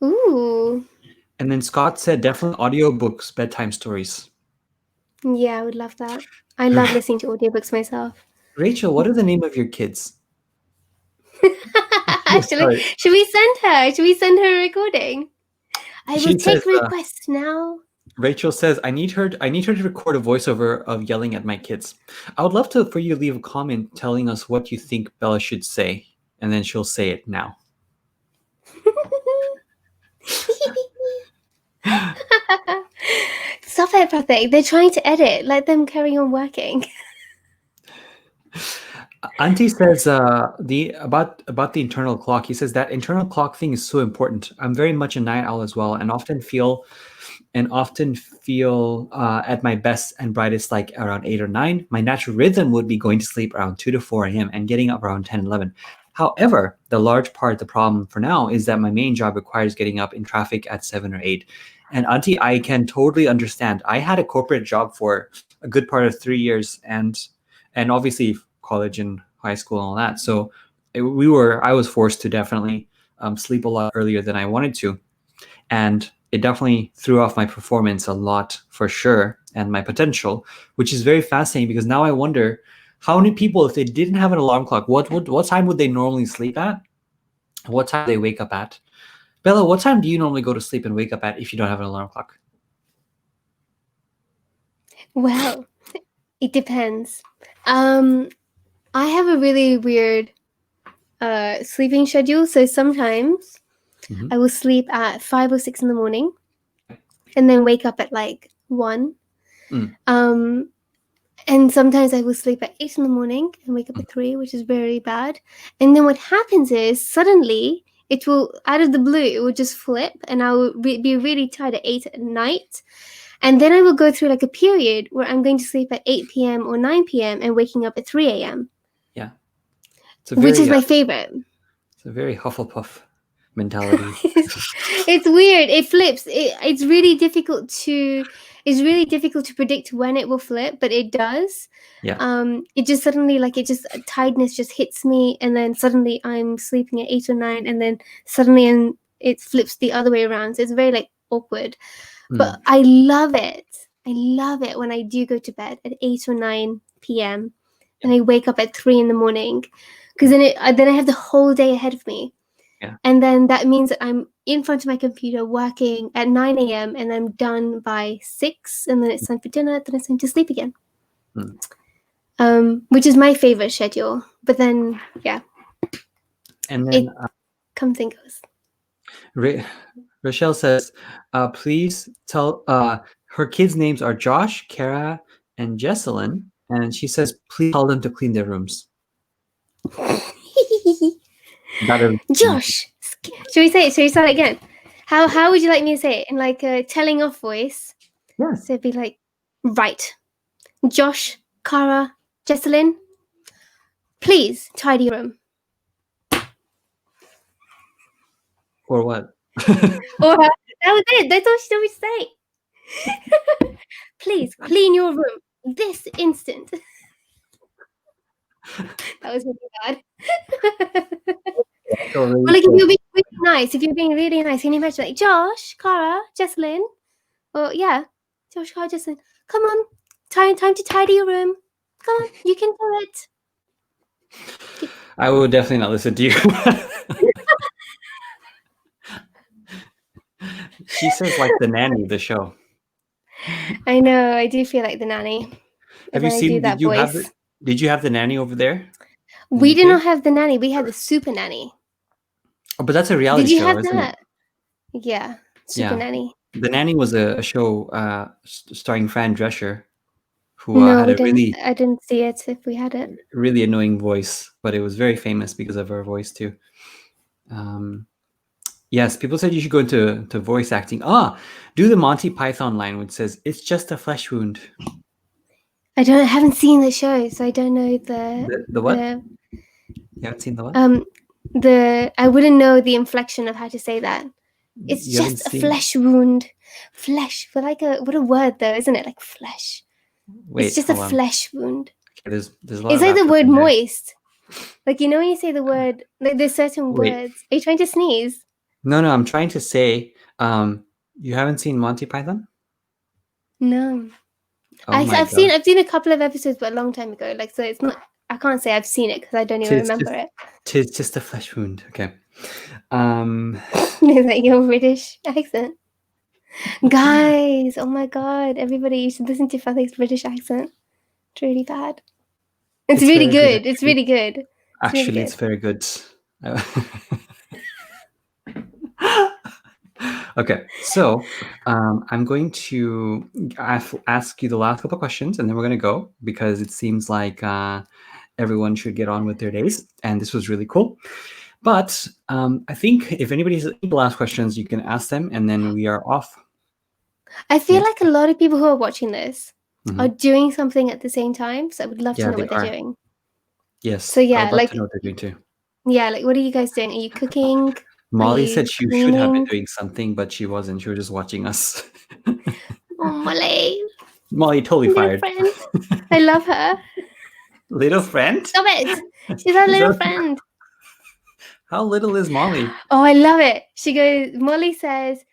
Ooh. And then Scott said definitely audiobooks, bedtime stories. Yeah, I would love that. I love listening to audiobooks myself. Rachel, what are the name of your kids? Actually, Sorry. should we send her? Should we send her a recording? I will She says, take requests now. Rachel says, I need her to record a voiceover of yelling at my kids. I would love for you to leave a comment telling us what you think Bella should say, and then she'll say it now. Stop it, Pratik. They're trying to edit. Let them carry on working. Auntie says the about the internal clock. He says that internal clock thing is so important. I'm very much a night owl as well, and often feel at my best and brightest like around 8 or 9. My natural rhythm would be going to sleep around 2 to 4 a.m. and getting up around 10, 11. However, the large part of the problem for now is that my main job requires getting up in traffic at 7 or 8. And Auntie, I can totally understand. I had a corporate job for a good part of 3 years, and obviously college and high school and all that. So I was forced to definitely sleep a lot earlier than I wanted to, and it definitely threw off my performance a lot for sure, and my potential, which is very fascinating because now I wonder how many people, if they didn't have an alarm clock, what time would they normally sleep at? What time they wake up at? Bella, what time do you normally go to sleep and wake up at if you don't have an alarm clock? Well, it depends. I have a really weird sleeping schedule. So sometimes Mhm. I will sleep at 5 or 6 in the morning, and then wake up at like 1. Mm. Um, and sometimes I will sleep at 8 in the morning and wake up at 3, which is very bad. And then what happens is suddenly it will, out of the blue, it will just flip, and I will be really tired at 8 at night. And then I will go through like a period where I'm going to sleep at 8 p.m. or 9 p.m. and waking up at 3 a.m., Yeah, it's which is my favorite. a very Hufflepuff mentality. It's weird. It flips. It's really difficult to predict when it will flip, but it does. Yeah. It just suddenly, like, it just tiredness just hits me, and then suddenly I'm sleeping at 8 or 9, and then suddenly it flips the other way around. So it's very like awkward, but I love it. I love it when I do go to bed at 8 or 9 p.m. and I wake up at 3 in the morning, because then I have the whole day ahead of me. Yeah. And then that means that I'm in front of my computer working at 9 a.m. and I'm done by 6, and then it's time for dinner, then it's time to sleep again. Which is my favorite schedule. But then, yeah. And then comes and goes. Rochelle says, please tell her kids' names are Josh, Kara, and Jesselyn. And she says, please tell them to clean their rooms. Josh, should we say it? Should we start it again? How would you like me to say it? In like a telling off voice? Yes. So it'd be like, right. Josh, Kara, Jesselyn, please tidy your room. Or what? Or that was it. That's all she told me to say. Please clean your room this instant. That was really bad. So Well, like if you're being really nice, can you imagine like Josh, Cara, Jesselyn? Well, yeah, Josh, Cara, Jesselyn. Come on, time to tidy your room. Come on, you can do it. I would definitely not listen to you. She says like the nanny of the show. I know. I do feel like the nanny. Have When you I do seen? that voice. Did you have the nanny over there in the We did UK? not have the nanny. We had the super nanny. Oh, but that's a reality Did you show, have isn't it? that? Yeah, super Yeah. nanny. The Nanny was a show starring Fran Drescher, who No, had we a didn't. I didn't see it. If we had it, really annoying voice, but it was very famous because of her voice too. Yes, people said you should go into voice acting. Do the Monty Python line, which says, "It's just a flesh wound." I haven't seen the show, so I don't know The what? You haven't seen the what? I wouldn't know the inflection of how to say that. It's You haven't just a seen? flesh wound. Flesh, but like what a word though, isn't it? Like flesh. It's Wait, just a hold on. flesh wound. Okay, there's a lot It's of like the accent word in there. moist. Like when you say the word, like there's certain Wait, words. Are you trying to sneeze? no, I'm trying to say, you haven't seen Monty Python? No. Oh my I've god. seen a couple of episodes, but a long time ago. Like so, it's not. I can't say I've seen it because I don't even Tis remember just, it. tis just a flesh wound. Okay. Um, It's like your British accent, guys. Oh my god! Everybody, you should listen to Pratik's British accent. It's really bad. It's it's really very good, good. It's actually. really good. It's really Actually, it's good. very good. Okay, so I'm going to ask you the last couple questions, and then we're going to go because it seems like everyone should get on with their days, and this was really cool. But I think if anybody has any last questions, you can ask them, and then we are off. I feel Yes. like a lot of people who are watching this are Mhm. doing something at the same time. So I would love to Yeah, know they what they're are. doing. So Yes, I yeah, would love to like know what they're doing too. yeah, like what are you guys doing? Are you cooking? Are Molly you said she should have been cleaning? doing something, but she wasn't. She was just watching us. Oh, Molly, Molly, totally little fired. friend. I love her. Little friend? Stop it. She's our Is little that, friend. how little is Molly? Oh, I love it. She goes, Molly says,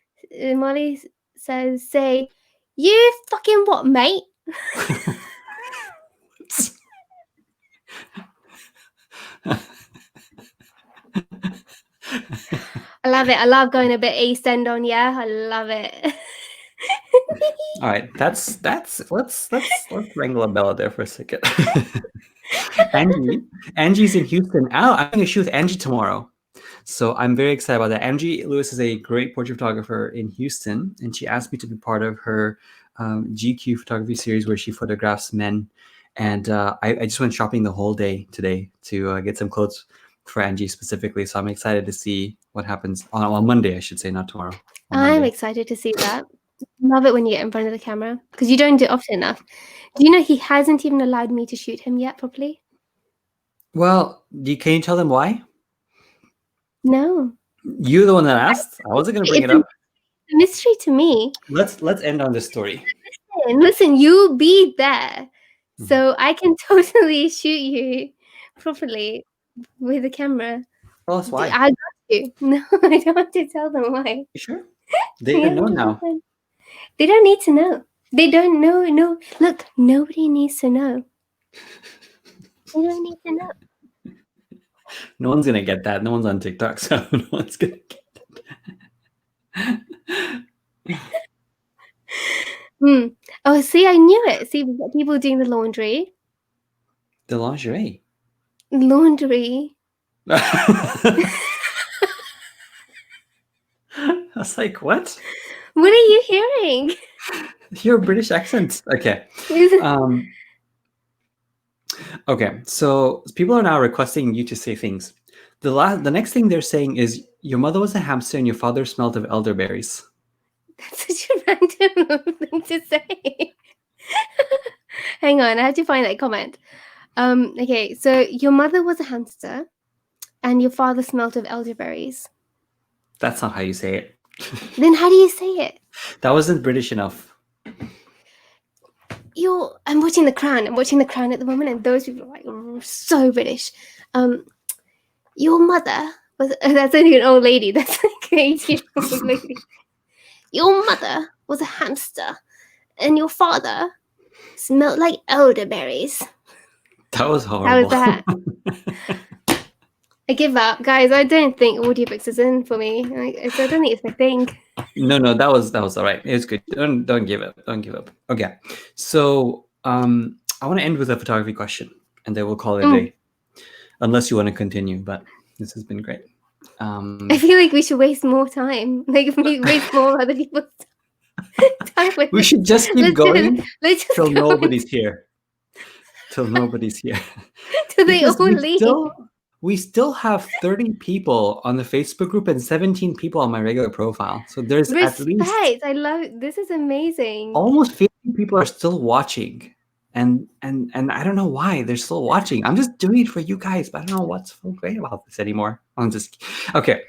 say, you fucking what, mate? I love it. I love going a bit East End on yeah. I love it. All right, let's wrangle a Bella there for a second. Angie's in Houston. I'm going to shoot with Angie tomorrow. So I'm very excited about that. Angie Lewis is a great portrait photographer in Houston, and she asked me to be part of her GQ photography series where she photographs men. And I just went shopping the whole day today to get some clothes for Angie specifically. So I'm excited to see what happens on Monday, I should say, not tomorrow. On I'm Monday. excited to see that. Love it when you get in front of the camera because you don't do it often enough. Do you know he hasn't even allowed me to shoot him yet properly? Well, can you tell them why? No. You're the one that asked. I wasn't going to bring It's it a up. mystery to me. Let's end on this story. Listen, you be there Mhm. so I can totally shoot you properly with the camera. Tell us why. I got you. No, I don't want to tell them why. You sure? They Yeah, don't know now. they don't need to know. They don't know. No, look, nobody needs to know. They don't need to know. No one's gonna get that. No one's on TikTok, so no one's gonna get Oh, see, I knew it. See, we've got people doing the laundry. the lingerie. Laundry. I was like, what? What are you hearing? Your British accent. Okay. Okay. So people are now requesting you to say things. The next thing they're saying is your mother was a hamster and your father smelled of elderberries. That's such a random thing to say. Hang on, I have to find that comment. Okay, so your mother was a hamster and your father smelt of elderberries. That's not how you say it. Then how do you say it? That wasn't British enough. I'm watching The Crown. I'm watching The Crown at the moment, and those people are like so British. Your mother was that's only an old lady. That's like an 80-year-old lady. Your mother was a hamster, and your father smelled like elderberries. That was How was horrible. that? I give up, guys. I don't think audiobooks is in for me. I don't think it's my thing. No, that was all right. It's good. Don't give up. Don't give up. Okay, so I want to end with a photography question, and then we'll call it a day. Unless you want to continue, but this has been great. I feel like we should waste more time. Like we waste more other people's time with we it. should just keep going Let's just till go nobody's here. Till nobody's here. till they Because all leave. we still have 30 people on the Facebook group and 17 people on my regular profile. So there's at least I love it. This is amazing. almost 50 people are still watching. And I don't know why they're still watching. I'm just doing it for you guys, but I don't know what's so great about this anymore. I'm just okay.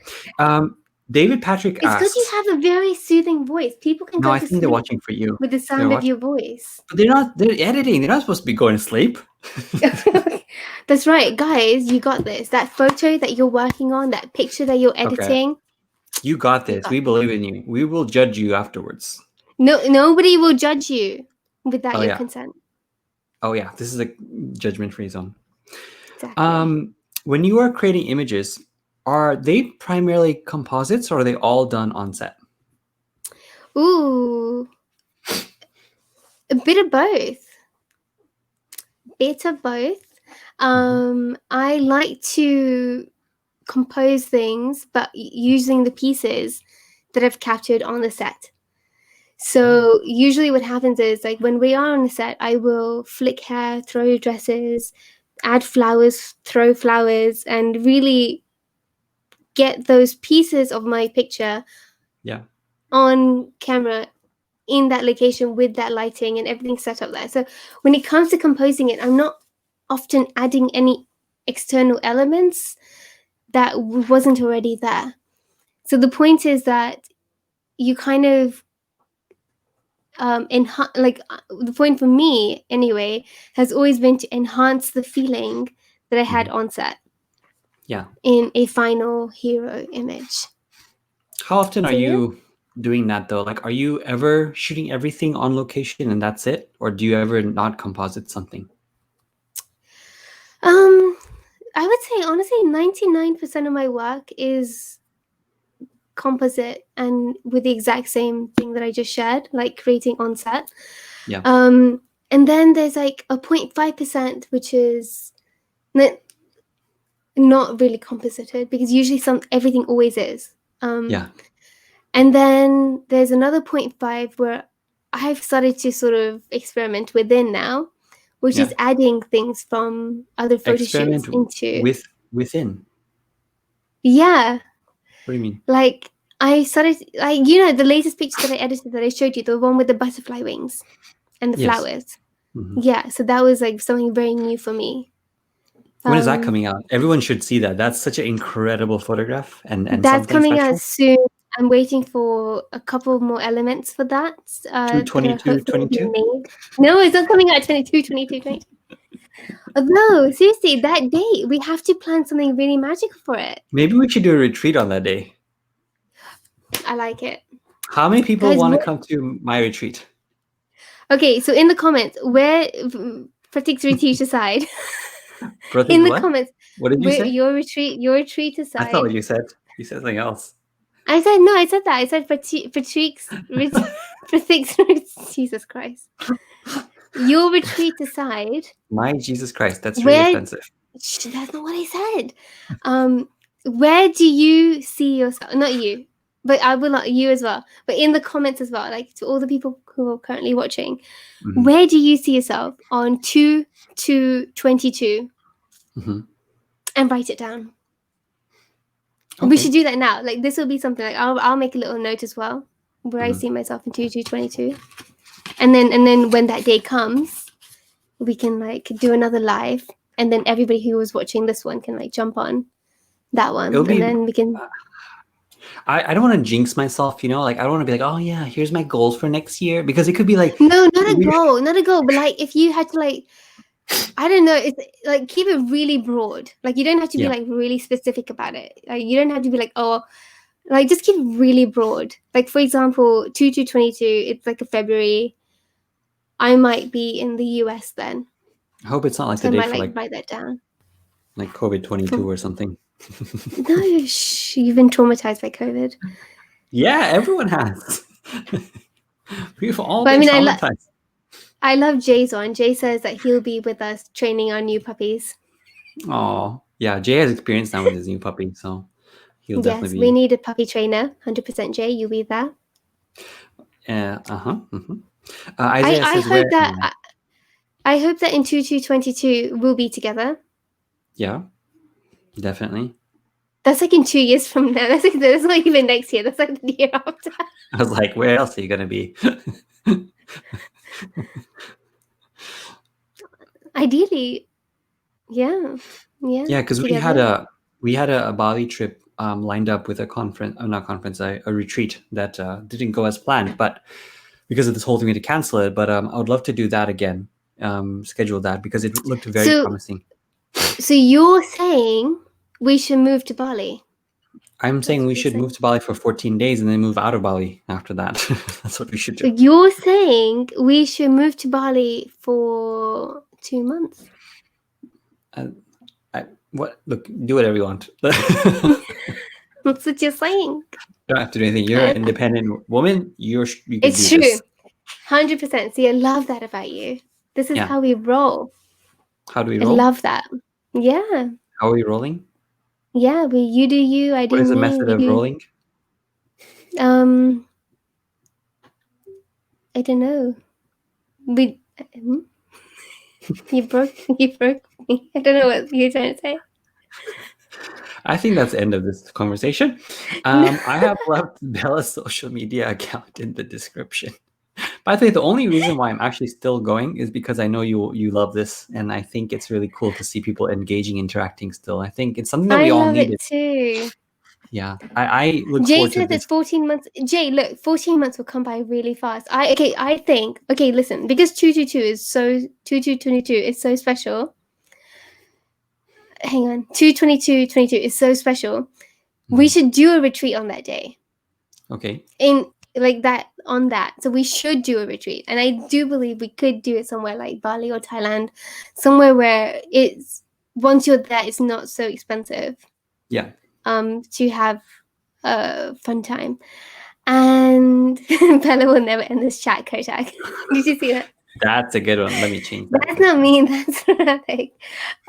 David Patrick It's asks. because you have a very soothing voice. People can No, go I to think sleep they're watching for you. with the sound of your voice. But they're not. They're editing. They're not supposed to be going to sleep. That's right, guys. You got this. That photo that you're working on, that picture that you're editing. Okay. You got this. We believe in you. We will judge you afterwards. No, nobody will judge you without your consent. Oh yeah, this is a judgment-free zone. Exactly. When you are creating images, are they primarily composites or are they all done on set? Ooh, a bit of both. I like to compose things, but using the pieces that I've captured on the set. So usually what happens is, like, when we are on the set, I will flick hair, throw dresses, add flowers, throw flowers, and really get those pieces of my picture on camera in that location with that lighting and everything set up there. So when it comes to composing it, I'm not often adding any external elements that wasn't already there. So the point is that you kind of the point for me anyway has always been to enhance the feeling that I had on set. Yeah. In a final hero image. How often are you doing that though? Like, are you ever shooting everything on location and that's it, or do you ever not composite something? I would say honestly 99% of my work is composite and with the exact same thing that I just shared, like creating on set. Yeah. And then there's like a 0.5% which is not really composited, because usually everything always is. Yeah. And then there's another 0.5 where I've started to sort of experiment within now, which is adding things from other photo shoots into within. Yeah. What do you mean? Like I started, like, you know, the latest picture that I edited that I showed you, the one with the butterfly wings and the flowers. Yeah, so that was like something very new for me. When is that coming out? Everyone should see that. That's such an incredible photograph, and that's coming special. out soon. I'm waiting for a couple more elements for that. 22. No, it's not coming out 22. Although, seriously, that day we have to plan something really magical for it. Maybe we should do a retreat on that day. I like it. How many people want to come to my retreat? Okay, so in the comments, where Pratik's retreat aside. Pratik, in the comments, what did you say? Your retreat aside. I thought what you said. You said something else. I said that. I said Pratik's Jesus Christ. Your retreat aside. My Jesus Christ, that's really offensive. That's not what I said. Where do you see yourself? Not you, but I will not you as well. But in the comments as well, like to all the people who are currently watching, where do you see yourself on 2/22? And write it down. Okay. We should do that now. Like this will be something like I'll make a little note as well where I see myself in 2/22, and then when that day comes, we can like do another live, and then everybody who was watching this one can like jump on that one, then we can. I don't want to jinx myself, you know, like I don't want to be like, oh yeah, here's my goals for next year, because it could be like, No, not a goal, but like if you had to like, I don't know, it's like keep it really broad. Like you don't have to be yeah, like really specific about it. Like you don't have to be like, oh, like just keep it really broad. Like for example, 2222, it's like a February. I might be in the US then, I hope it's not like so the I day might for like write that down. like COVID-22 For or something. no, you've been traumatized by COVID. Yeah, everyone has. We've all But I been mean, traumatized. I love Jay's one. Jay says that he'll be with us training our new puppies. Oh, yeah, Jay has experience now with his new puppy, so he'll definitely Yes, we be. need a puppy trainer. 100% Jay, you'll be there. Uh-huh. Hmm. I Isaiah I says hope where? that I hope that in 2222 we'll be together. Yeah, definitely. That's like in 2 years from now. That's not even next year. That's like the year after. I was like, where else are you gonna be? Ideally, yeah, yeah, Yeah, because together. we had a Bali trip lined up with a conference, not conference, a retreat that didn't go as planned, but because of this whole thing, we had to cancel it. But I would love to do that again, schedule that because it looked very So promising. so you're saying we should move to Bali? I'm saying That's we what you're should move saying. to Bali for 14 days and then move out of Bali after that. That's what we should do. You're saying we should move to Bali for 2 months. Uh, what? Look, do whatever you want. Don't That's what you're saying. have to do anything. You're an I, independent woman. You can it's do true. this. 100%. See, I love that about you. This is Yeah. how we roll. How do we I roll? love that. Yeah. How are we rolling? Yeah, we you do you, I What do is the me. method We of do rolling? um I don't know. We you broke me. I don't know what you're trying to say. I think that's the end of this conversation. No, I have left Bella's social media account in the description. By the way, the only reason why I'm actually still going is because I know you love this, and I think it's really cool to see people engaging, interacting still. I think it's something that we I all love it needed. too. Yeah, I look Jay forward to says this. it's 14 months. Jay, look, 14 months will come by really fast. I think, okay, listen, because 222 is so 2222 is so special. Hang on. 22222 is so special. We Mhm. should do a retreat on that day. Okay. In like that on that. So we should do a retreat. And I do believe we could do it somewhere like Bali or Thailand, somewhere where it's once you're there it's not so expensive Yeah, to have a fun time. And Bella will never end this chat, Kotak. Did you see that? that's a good one. Let me change that That's quick. not mean. That's dramatic.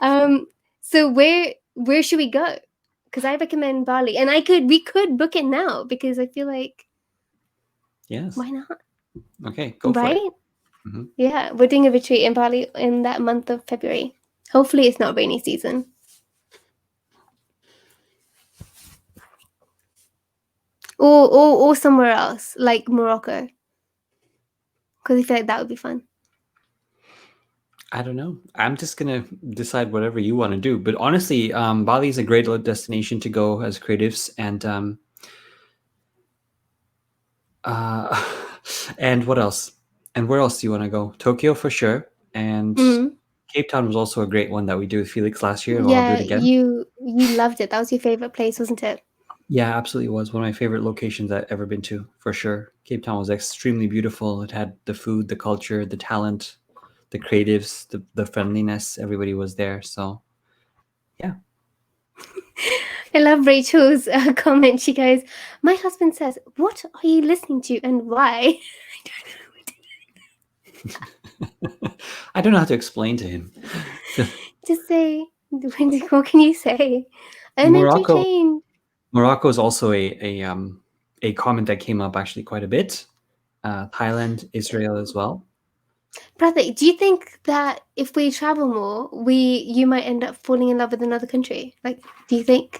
Um, so where should we go? Because I recommend Bali, and we could book it now because I feel like Yes. why not? Okay, go for it. Right? Hmm. Yeah, we're doing a retreat in Bali in that month of February. Hopefully, it's not rainy season. Or somewhere else like Morocco, because I feel like that would be fun. I don't know. I'm just gonna decide whatever you want to do. But honestly, Bali is a great destination to go as creatives, and uh, and what else? And where else do you want to go? Tokyo for sure, and Mm. Cape Town was also a great one that we did with Felix last year, and I'll do Yeah, it again. you loved it. That was your favorite place, wasn't it? Yeah, absolutely was one of my favorite locations I've ever been to, for sure. Cape Town was extremely beautiful. It had the food, the culture, the talent, the creatives, the friendliness. Everybody was there. So yeah. I love Rachel's comment. She goes, "My husband says, what are you listening to and why?" I don't know how to explain to him. Just say, what can you say? I'm Morocco entertained. Morocco is also a comment that came up actually quite a bit. Thailand, Israel as well. Pratik, do you think that if we travel more, you might end up falling in love with another country? Like, do you think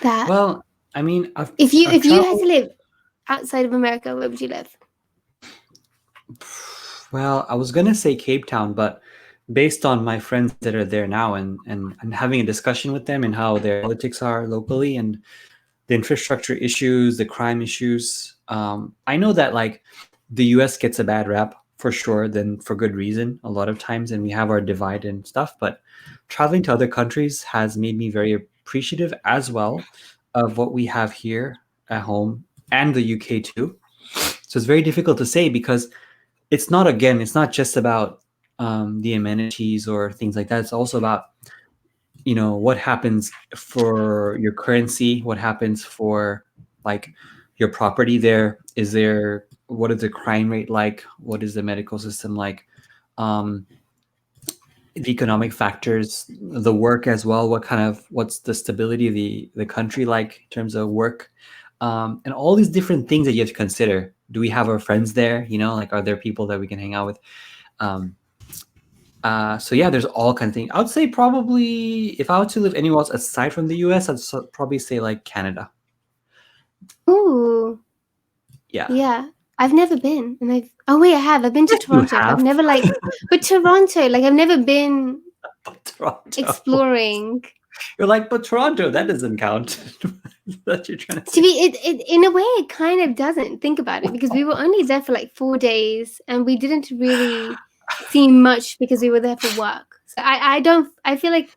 that Well, I mean, I've if you had to traveled. live outside of America, where would you live? Well, I was gonna say Cape Town, but based on my friends that are there now, and having a discussion with them and how their politics are locally, and the infrastructure issues, the crime issues. I know that like the U.S. gets a bad rap for sure, then for good reason a lot of times, and we have our divide and stuff. But traveling to other countries has made me very appreciative as well of what we have here at home and the UK too. So it's very difficult to say because it's not just about the amenities or things like that. It's also about what happens for your currency, what happens for like your property there. What is the crime rate like, what is the medical system like, um the economic factors, the work as well, what's the stability of the country like in terms of work, and all these different things that you have to consider. Do we have our friends there, like are there people that we can hang out with? um so yeah, there's all kinds of things. I would say probably if I were to live anywhere else aside from the US, probably say like Canada. Ooh, Yeah. yeah. I've never been, and oh wait, I have. I've been to Yes, you Toronto. I've have. never but Toronto, like I've never been But Toronto. exploring. You're like, but Toronto, that doesn't count. That you're trying to To say. be, it in a way, it kind of doesn't. Think about it, because we were only there for like 4 days, and we didn't really see much because we were there for work. So I don't. I feel like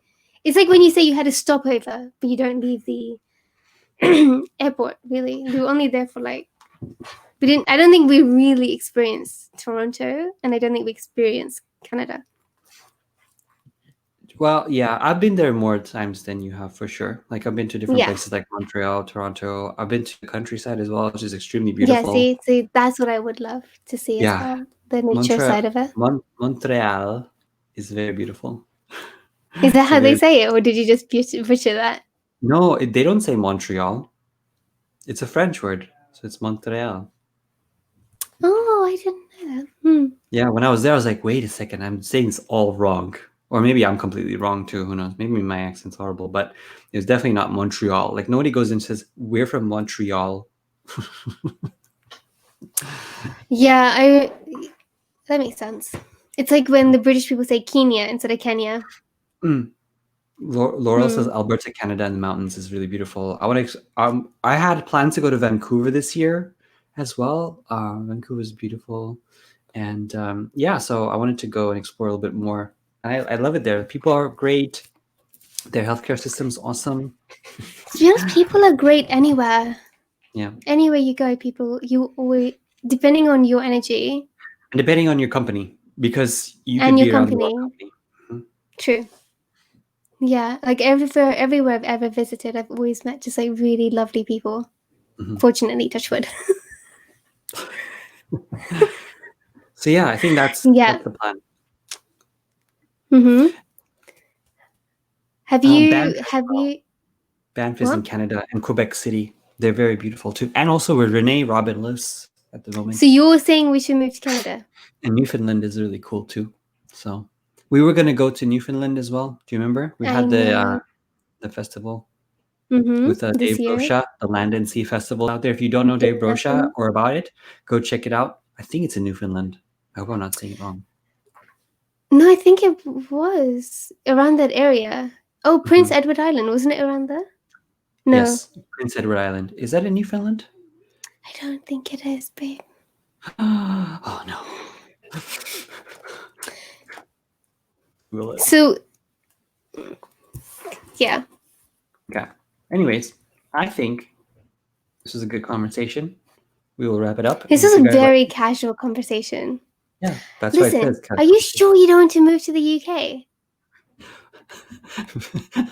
it's like when you say you had a stopover, but you don't leave the airport. Really, we were only there for like we didn't. I don't think we really experienced Toronto, and I don't think we experienced Canada. Well, yeah, I've been there more times than you have for sure. Like I've been to different Yeah, places like Montreal, Toronto. I've been to the countryside as well, which is extremely yeah. beautiful. See, that's what I would love to see as Yeah, well. The nature side of it. Montreal is very beautiful. Is that It's a how they very say it, or did you just butcher that? No, they don't say Montreal. It's a French word, so it's Montreal. Oh, I didn't know that. Hmm. Yeah, when I was there, I was like, wait a second, I'm saying this all wrong. Or maybe I'm completely wrong too. Who knows? Maybe my accent's horrible, but it was definitely not Montreal. Like nobody goes and says we're from Montreal. Yeah, that makes sense. It's like when the British people say Kenya instead of Kenya. Mm. Laurel says Hmm. Alberta, Canada, and the mountains is really beautiful. I had plans to go to Vancouver this year as well. Vancouver is beautiful, and yeah, so I wanted to go and explore a little bit more. I love it there. People are great. Their healthcare system's awesome. To be honest, people are great anywhere. Yeah, Anywhere you go, people, you always, depending on your energy and depending on your company, because you could and your be around the wrong company. company. Mhm. True. Yeah, like everywhere I've ever visited, I've always met just like really lovely people. Mhm. Fortunately, touch wood. So yeah, I think that's Yeah. the plan. Mm-hmm. Have Banff you as have well. you Banff is in what? Canada and Quebec City. They're very beautiful too. And also where Renee Robin lives at the moment. So you're saying we should move to Canada? And Newfoundland is really cool too. So we were gonna go to Newfoundland as well. Do you remember? We I had know. the festival Mm-hmm. with Dave This year. Brosha, the Land and Sea Festival out there. If you don't know Dave Brosha Definitely. or about it, go check it out. I think it's in Newfoundland. I hope I'm not saying it wrong. No, I think it was around that area. Oh, Prince Mhm. Edward Island, wasn't it around there? No, Yes, Prince Edward Island. Is that in Newfoundland? I don't think it is, babe. Oh no. Will it? So, yeah. Okay. Anyways, I think this was a good conversation. We will wrap it up. This And is if you a guys like, very casual conversation. yeah, that's why it Listen, says are you casual. sure you don't want to move to the UK?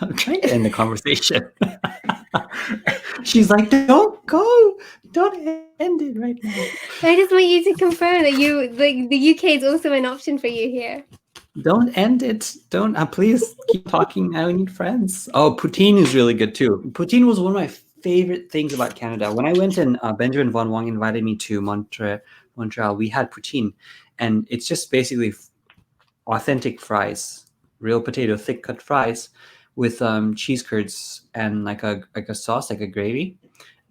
I'm trying to end the conversation. She's like, don't go. Don't end it right now. I just want you to confirm that the UK is also an option for you here. Don't end it. Don't. Please keep talking. I need friends. Oh, poutine is really good too. Poutine was one of my favorite things about Canada. When I went and Benjamin Von Wong invited me to Montreal, we had poutine. And it's just basically authentic fries, real potato, thick cut fries with cheese curds and like a sauce, like a gravy.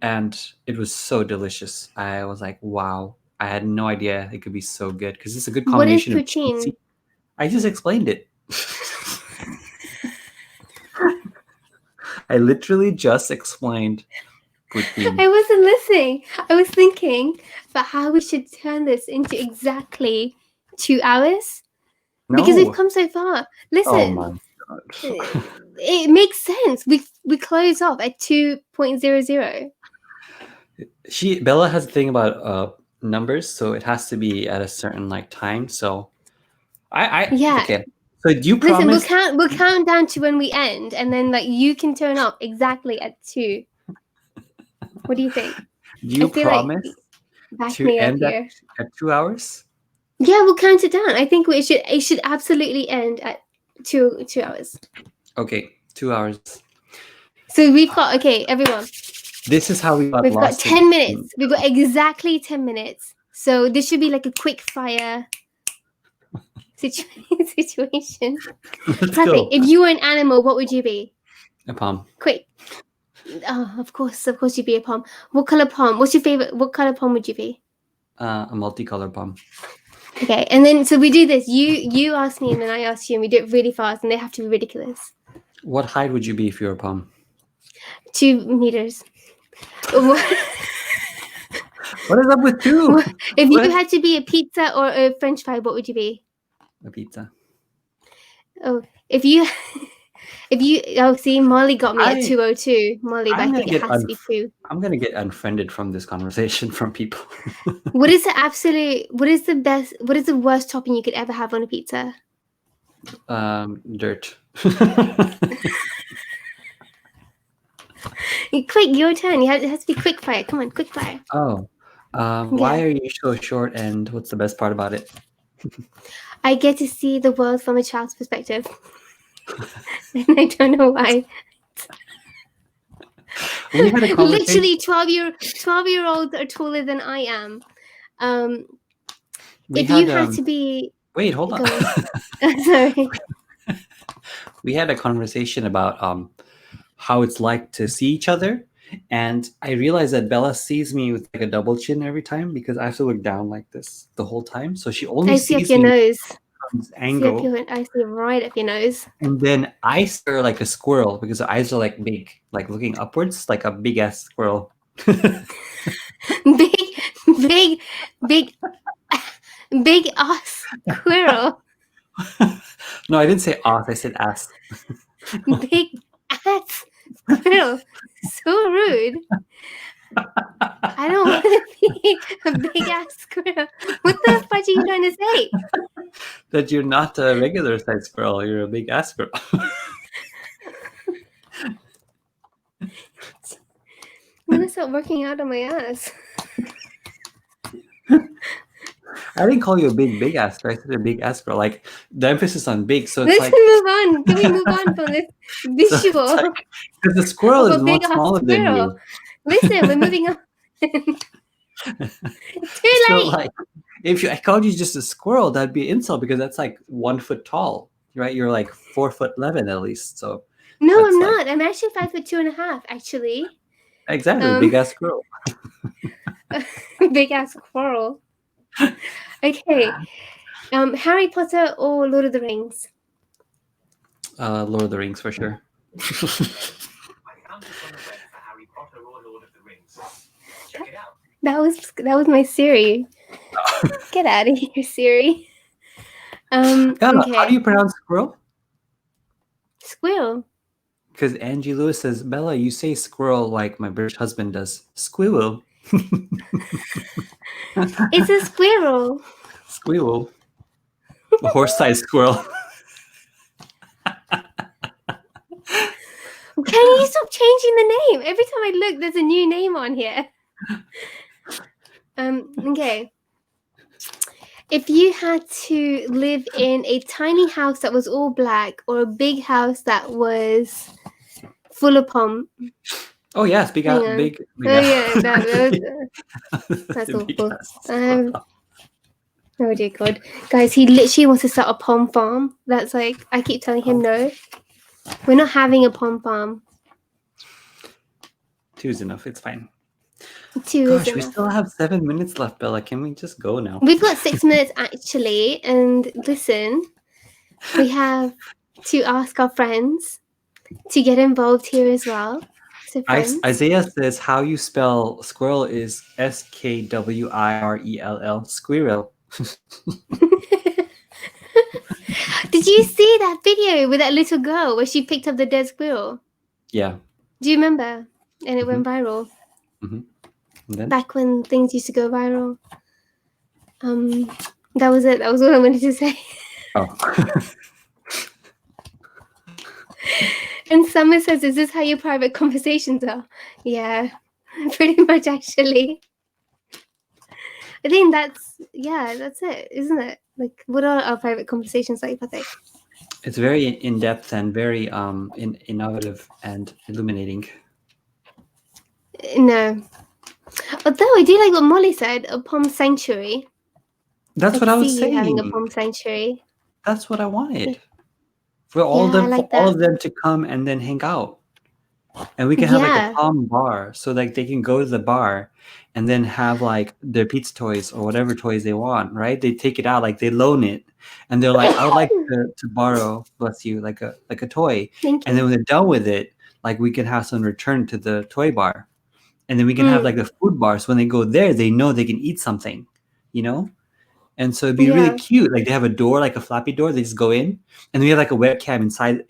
And it was so delicious. I was like, wow. I had no idea it could be so good because it's a good What is combination of cheesy. poutine? I just explained it. I literally just explained would be. I wasn't listening. I was thinking about how we should turn this into exactly 2 hours because we've No. come so far. Oh Listen, my god. it makes sense. We close off at 2.00. Bella has a thing about numbers, so it has to be at a certain like time. So Yeah. okay. So do you Listen, promise? we'll count down to when we end, and then like you can turn off exactly at 2. What do you think? Do I you feel like promise back to me up end here. at 2 hours? Yeah, we'll count it down. I think it should absolutely end at 2 hours. Okay, 2 hours. So we've got okay, everyone. This is how we got We've got lost 10 minutes. We've got exactly 10 minutes. So this should be like a quick fire situation. Let's Pratik, go. if you were an animal, what would you be? A palm. Quick. Oh, of course you'd be a palm. What color palm? What's your favorite? What color palm would you be? A multicolor palm. Okay, and then so we do this. You ask me, and then I ask you, and we do it really fast, and they have to be ridiculous. What height would you be if you were a palm? 2 meters. What is up with two? If What? you had to be a pizza or a French fry, what would you be? A pizza. Oh, if you see, Molly got me at 2:02. Molly, but I think it has to be 2. I'm gonna get unfriended from this conversation from people. What is the worst topping you could ever have on a pizza? Dirt. Quick, your turn. It has to be quick fire. Come on, quick fire. Oh. Why are you so short, and what's the best part about it? I get to see the world from a child's perspective. And I don't know why. We had a conversation. Literally 12-year-olds are taller than I am. If you had to be... Wait, hold on. Sorry. We had a conversation about how it's like to see each other, and I realized that Bella sees me with like a double chin every time because I have to look down like this the whole time. So she only I see up sees your me nose. from this angle, I see right up your nose. and then I stare like a squirrel because the eyes are like big, like looking upwards, like a big ass squirrel. big ass squirrel. No, I didn't say ass. I said ass. Big ass squirrel. So rude. I don't want to be a big ass squirrel. What the fuck are you trying to say? That you're not a regular size squirrel. You're a big ass squirrel. I'm gonna start working out on my ass. I didn't call you a big ass. I said a big ass girl. Like the emphasis on big. So it's Let's like move on. Can we move on from this visual? so because the squirrel of is a much big ass smaller than squirrel. you. Listen, we're moving on. Too So late. like, if I called you just a squirrel, that'd be an insult because that's like 1 foot tall, right? You're like 4'11" at least. So No, that's I'm like- not. I'm actually 5'2.5", actually. exactly big ass squirrel. Big ass squirrel. Okay. Harry Potter or Lord of the Rings? Lord of the Rings for sure. I found this on the web for Harry Potter or Lord of the Rings. Check it out. That was my Siri. Get out of here, Siri. Yeah, Okay. how do you pronounce squirrel? Squirrel. Because Angie Lewis says, Bella, you say squirrel like my British husband does. Squirrel. It's a squirrel. Squirrel. A horse-sized squirrel. Can you stop changing the name? Every time I look, there's a new name on here. Okay. If you had to live in a tiny house that was all black or a big house that was full of pomp. Oh yes, big. Hang on. Big Oh yeah, that's awful. Oh dear God, guys, he literally wants to start a pom farm. That's like I keep telling him no. We're not having a pom farm. 2 is enough. It's fine. 2 Gosh, is we enough. still have 7 minutes left, Bella. Can we just go now? We've got 6 minutes actually, and listen, we have to ask our friends to get involved here as well. So friends. Isaiah says how you spell squirrel is SKWIRELL. Squirrel. Did you see that video with that little girl where she picked up the dead squirrel? Yeah. Do you remember? And it Mhm. went viral. Mhm. And then? Back when things used to go viral. That was it. That was all I wanted to say. Oh. And Summer says, "Is this how your private conversations are?" Yeah, pretty much actually. I think that's it, isn't it? Like, what are our private conversations like, Pratik? It's very in depth and very innovative and illuminating. No. Although I do like what Molly said, a palm sanctuary. That's I what could I see was you having a saying. palm sanctuary. That's what I wanted. Yeah, For all I them, for like all that. of them to come and then hang out. And we can have like a Yeah. palm bar, so like they can go to the bar and then have like their pizza toys or whatever toys they want, right? They take it out, like they loan it, and they're like, "I would like to borrow, bless you, like a toy." Thank And then you. when they're done with it, like we can have some return to the toy bar, and then we can have like Mm, the food bar. So when they go there, they know they can eat something, you know. And so it'd be really yeah. cute. Like they have a door, like a flappy door. They just go in, and we have like a webcam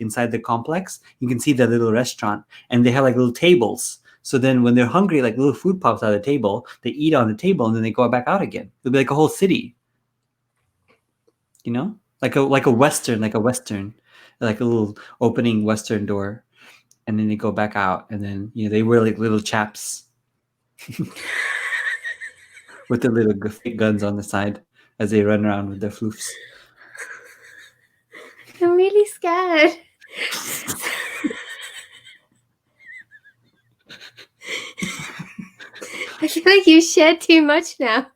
inside the complex. You can see the little restaurant, and they have like little tables. So then, when they're hungry, like little food pops out of the table. They eat on the table, and then they go back out again. It'll be like a whole city, you know, like a western, like a little opening western door, and then they go back out, and then they wear like little chaps with the little fake guns on the side as they run around with their floofs. I'm really scared. I feel like you shared too much now.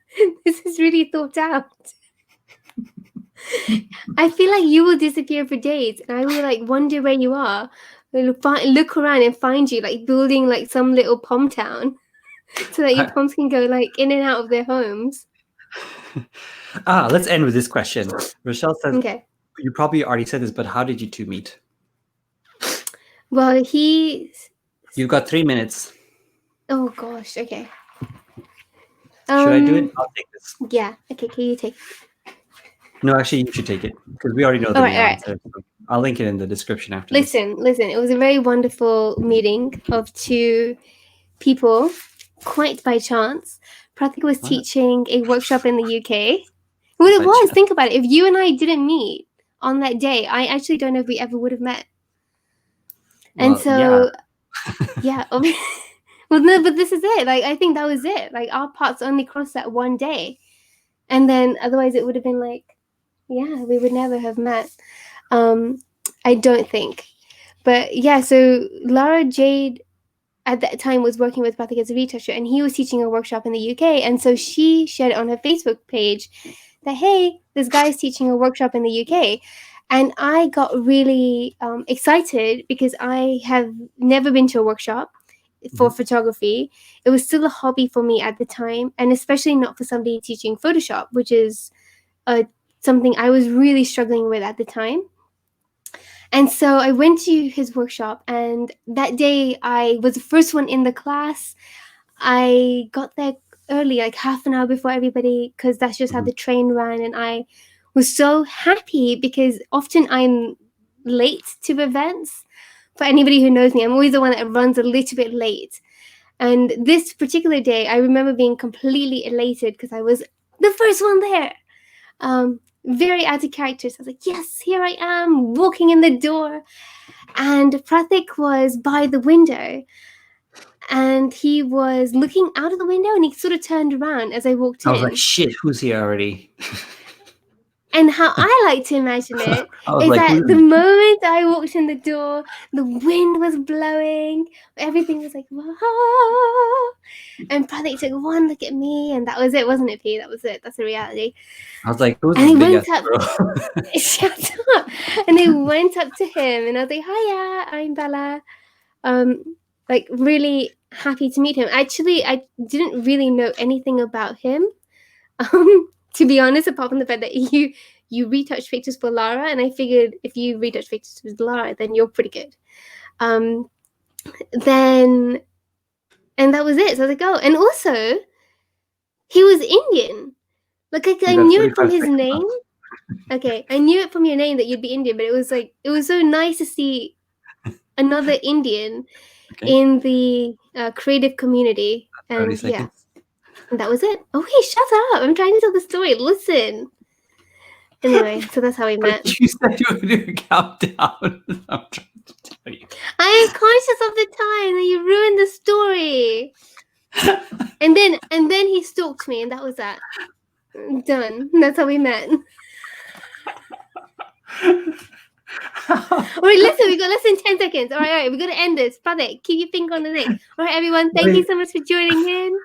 This is really thought out. I feel like you will disappear for days, and I will like wonder where you are. Look around and find you like building like some little pom town, so that your poms can go like in and out of their homes. Let's end with this question. Rochelle says, Okay. you probably already said this, but how did you two meet? Well, You've got 3 minutes. Oh gosh. Okay. Should I do it? I'll take this. Yeah. Okay. Can you take? No, actually, you should take it because we already know the All right. real All right. answer. So I'll link it in the description after this. Listen. It was a very wonderful meeting of two people, quite by chance. Pratik was What? teaching a workshop in the UK. Well, it By was. chance. Think about it. If you and I didn't meet on that day, I actually don't know if we ever would have met. And Well, yeah. so, yeah. Well, no, but this is it. Like, I think that was it. Like, our paths only crossed that one day, and then otherwise it would have been like, yeah, we would never have met. I don't think. But yeah, so Lara Jade at that time was working with Pratik as a retoucher, and he was teaching a workshop in the UK. And so she shared on her Facebook page that, hey, this guy is teaching a workshop in the UK. And I got really excited because I have never been to a workshop for photography. It was still a hobby for me at the time, and especially not for somebody teaching Photoshop, which is something I was really struggling with at the time. And so I went to his workshop, and that day I was the first one in the class. I got there early, like half an hour before everybody, because that's just how the train ran. And I was so happy because often I'm late to events. For anybody who knows me, I'm always the one that runs a little bit late. And this particular day, I remember being completely elated because I was the first one there. Very out of character. So I was like, yes, here I am, walking in the door. And Pratik was by the window, and he was looking out of the window, and he sort of turned around as I walked I was like, in. shit, who's here already? And how I like to imagine it I was is like, that the moment I walked in the door, the wind was blowing, everything was like, whoa. And Pratik took one look at me, and that was it, wasn't it, P? That was it. That's the reality. I was like, who's And this he big went ass up. girl? Shut up. And I went up to him, and I was like, hiya, I'm Bella. Like really happy to meet him. Actually, I didn't really know anything about him. To be honest, apart from the fact that you retouch pictures for Lara, and I figured if you retouch pictures with Lara, then you're pretty good. then, and that was it. So I was like, oh, and also he was Indian. Like I You got knew it from 45 his seconds name. left. Okay, I knew it from your name that you'd be Indian, but it was so nice to see another Indian Okay. in the creative community, 30 and yeah, seconds. and that was it. Oh, hey, shut up! I'm trying to tell the story. Listen. Anyway, so that's how we met. But you said you were doing a countdown. I'm trying to tell you. I am conscious of the time that you ruined the story. And then he stalked me, and that was that. Done. That's how we met. Alright, listen, we got less than 10 seconds. Alright, we gotta end this. Pratik, keep your finger on the thing. Alright, everyone, thank you so much for joining in.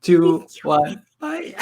2, 1, bye.